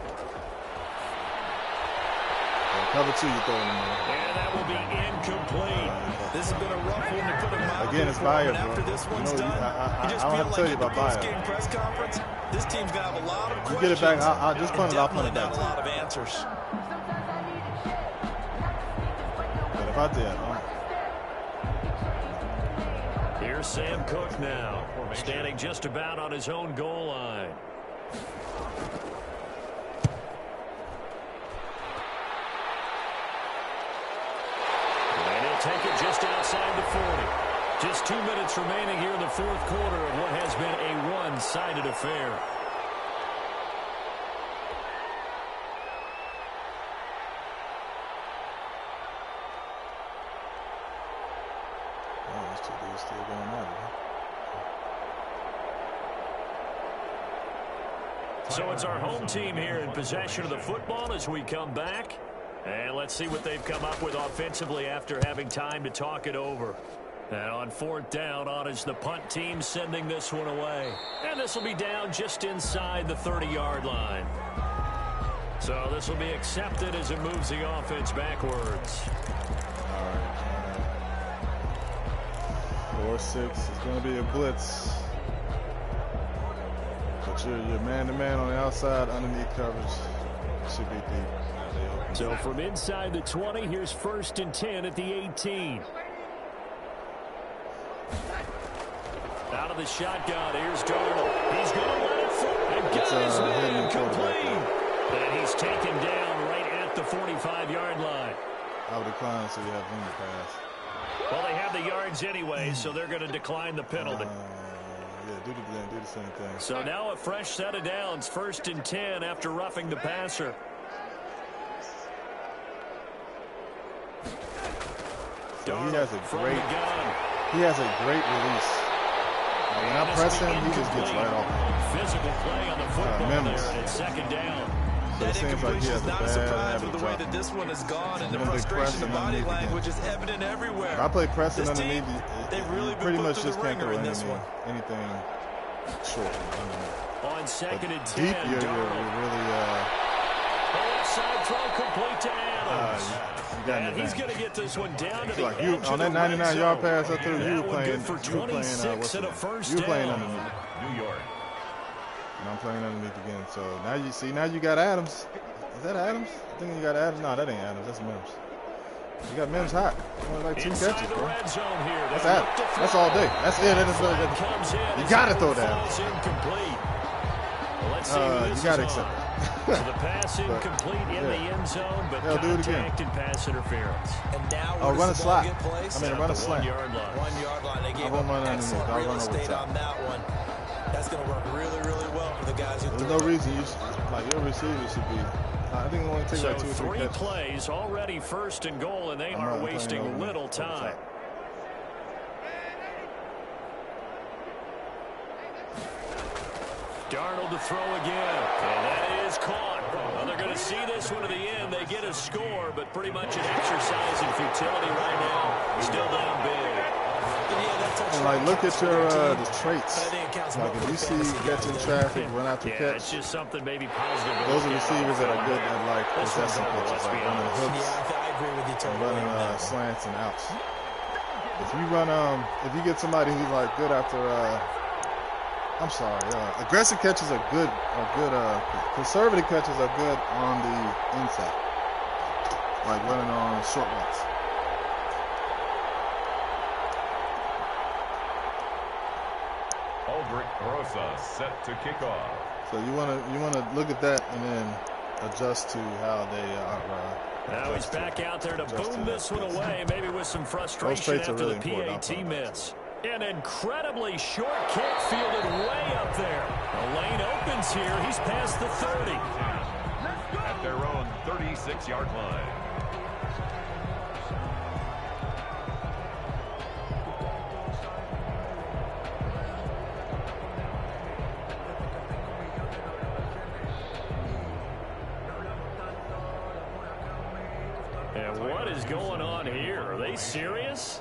Cover 2, you throw in the middle. And that will be incomplete. This has been a rough one to put him out. Again, it's Bayer, bro. After this one's done, I don't have to tell you about Bayer. Press conference, this team's going to have a lot of questions. You get it back, I'll just punt it. I'll punt it back. A lot of answers. But if I did, here's Sam Cook now, standing just about on his own goal line. Take it just outside the 40. Just 2 minutes remaining here in the 4th quarter of what has been a one-sided affair. Oh, these 2 dudes still going at it. So it's our home team here in possession of the football as we come back. And let's see what they've come up with offensively after having time to talk it over. And on 4th down, on is the punt team sending this one away. And this will be down just inside the 30-yard line. So this will be accepted as it moves the offense backwards. All right. 4-6. It's going to be a blitz. But you're man-to-man on the outside, underneath coverage. Should be deep. So from inside the 20, here's 1st and 10 at the 18. Out of the shotgun, here's Darnold. He's going to let it fly. And guys, incomplete. And he's taken down right at the 45-yard line. I would decline so you have room to pass. Well, they have the yards anyway, so they're going to decline the penalty. Yeah, do the same thing. So now a fresh set of downs, 1st and 10 after roughing the passer. So he has a great release. When I I press him, he just gets right off. Physical play on the football there, and it's second down. So it seems like he has a bad habit of the way that this one has gone, and the frustration of body language is evident everywhere. If I play pressing underneath, they really pretty much just can't throw anything short. On second and 10, deep, you're really outside throw complete to Adams. And he's going to get this one down to the like edge on that 99-yard pass I threw, you were playing underneath. New York. And I'm playing underneath again. So now you got Adams. Is that Adams? I think you got Adams. No, that ain't Adams. That's Mims. You got Mims hot. Only like 2 catches, bro. That's Adams. That's all day. That's it. You got to throw that. You got to accept it. So the pass incomplete in the end zone, but contact and pass interference. And now run a slot. Run a One slant. yard line. 1 yard line. They gave up excellent real estate on that one. That's going to work really, really well for the guys who There's no reason your receiver should be. I think it only takes like 2 or 3 catches. Plays already first and goal, and they are wasting little time. Darnold to throw again, and that is caught. Well, they're going to see this one to the end. They get a score, but pretty much an exercise in futility right now. Still down big. And look at your the traits. Like if you see catching traffic, run out the catch. It's just something maybe positive. Those are receivers that are good at possessing pitches, like running hooks, I agree with you totally. Running slants and outs. If you run, if you get somebody who's good after, aggressive catches are good. Conservative catches are good on the inside, like running on short routes. Rosa set to kick off. So you want to look at that and then adjust to how they are. Now he's back out there to boom this one away, maybe with some frustration after the PAT miss. An incredibly short kick fielded way up there. The lane opens here. He's past the 30. At their own 36-yard line. And what is going on here? Are they serious?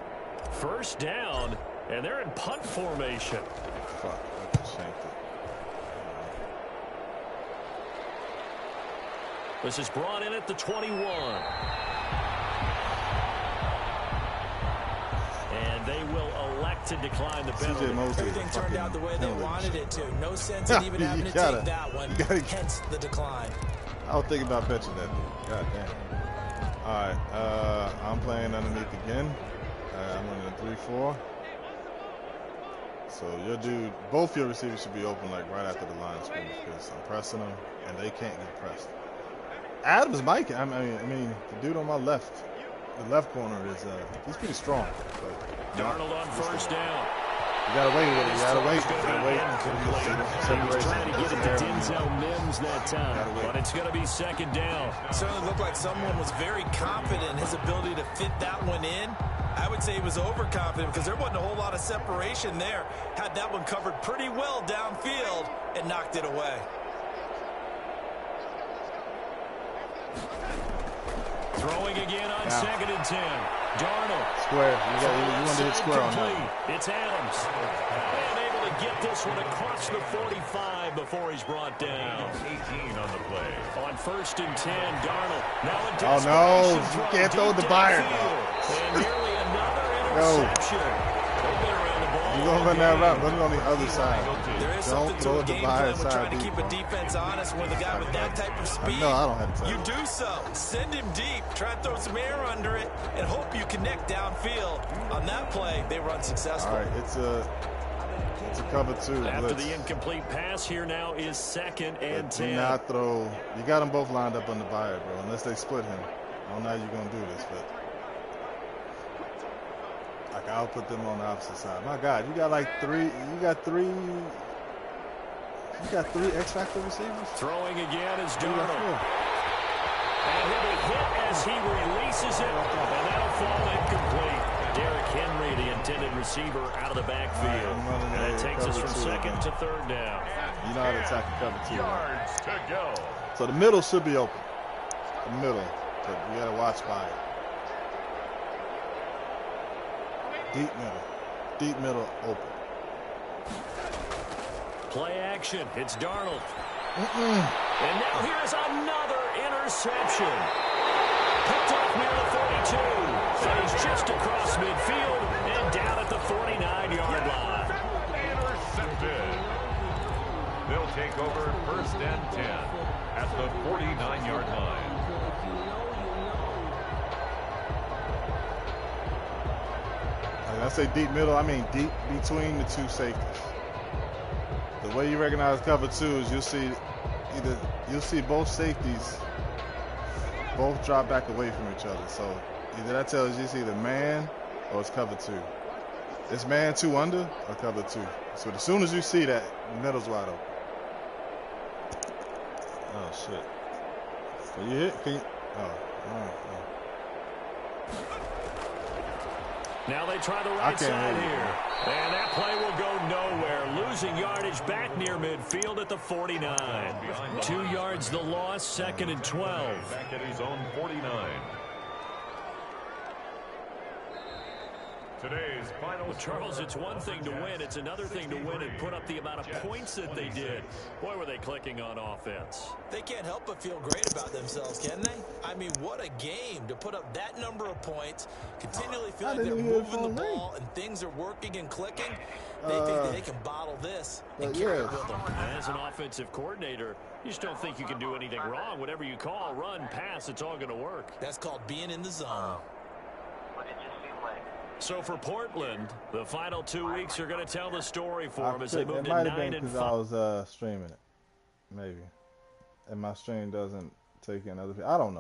First down, and they're in punt formation. Fuck, I just shanked it. This is brought in at the 21. And they will elect to decline the penalty. Everything turned out the way they wanted it to. No sense in even having to take that one. Hence the decline. I was thinking about betting that dude. God damn. All right, I'm playing underneath again. I'm running a 3-4. So your dude, both your receivers should be open right after the line of scrimmage because I'm pressing them and they can't get pressed. Adams might. I mean, the dude on my left, the left corner is he's pretty strong. But Darnold on first down. You gotta wait with it. You gotta wait. Trying to get it to Denzel Mims that time, but it's going to be second down. It certainly looked like someone was very confident in his ability to fit that one in. I would say he was overconfident because there wasn't a whole lot of separation there. Had that one covered pretty well downfield and knocked it away. Throwing again on second and 10. Darnold. Square. You want to hit square on that. It's Adams. And able to get this one across the 45 before he's brought down. 18 on the play. On first and 10, Darnold. Now in oh, no. You can't throw the buyer. And nearly another interception. You're going to run that route. Run it on the other side. There is something to a game plan with trying to keep a defense honest when the guy with that type of speed. No, I don't have to. You do so. Send him deep. Try to throw some air under it and hope you connect downfield. On that play, they were unsuccessful. All right, it's a cover 2. After the incomplete pass, here now is second and 10. Do not throw. You got them both lined up on the buyer, bro, unless they split him. I don't know how you're going to do this, but. I'll put them on the opposite side. My God, you got three X-Factor receivers? Throwing again is Darnold. And he'll be hit as he releases it, and that'll fall incomplete. Derrick Henry, the intended receiver, out of the backfield. And it takes gets us from second to third down. You know how to attack the cover 2. Yards to go. So the middle should be open. The middle. But you got to watch by it. Deep middle. Deep middle open. Play action. It's Darnold. And now here's another interception. Picked off near the 32. And he's just across midfield and down at the 49-yard line. Intercepted. They'll take over 1st and 10 at the 49-yard line. When I say deep middle, I mean deep between the 2 safeties. The way you recognize cover 2 is you'll see both safeties both drop back away from each other. So either that tells you it's either man or it's cover 2. It's man 2 under or cover 2. So as soon as you see that, the middle's wide open. Oh shit. Can you hit? Can you? Oh. Now they try the right side here. And that play will go nowhere. Losing yardage back near midfield at the 49. 2 yards the loss, 2nd and 12. Back at his own 49. Today's final. Well, Charles, it's one thing to win. It's another thing to win and put up the amount of points that they did. Boy, were they clicking on offense. They can't help but feel great about themselves, can they? I mean, what a game to put up that number of points, continually feel like they're moving the ball and things are working and clicking. They think that they can bottle this and carry it with them. As an offensive coordinator, you just don't think you can do anything wrong. Whatever you call, run, pass, it's all going to work. That's called being in the zone. So for Portland, the final 2 weeks are going to tell the story for them as they move to 9 and 5. It might have been because I was streaming it, maybe, and my stream doesn't take in other people. I don't know.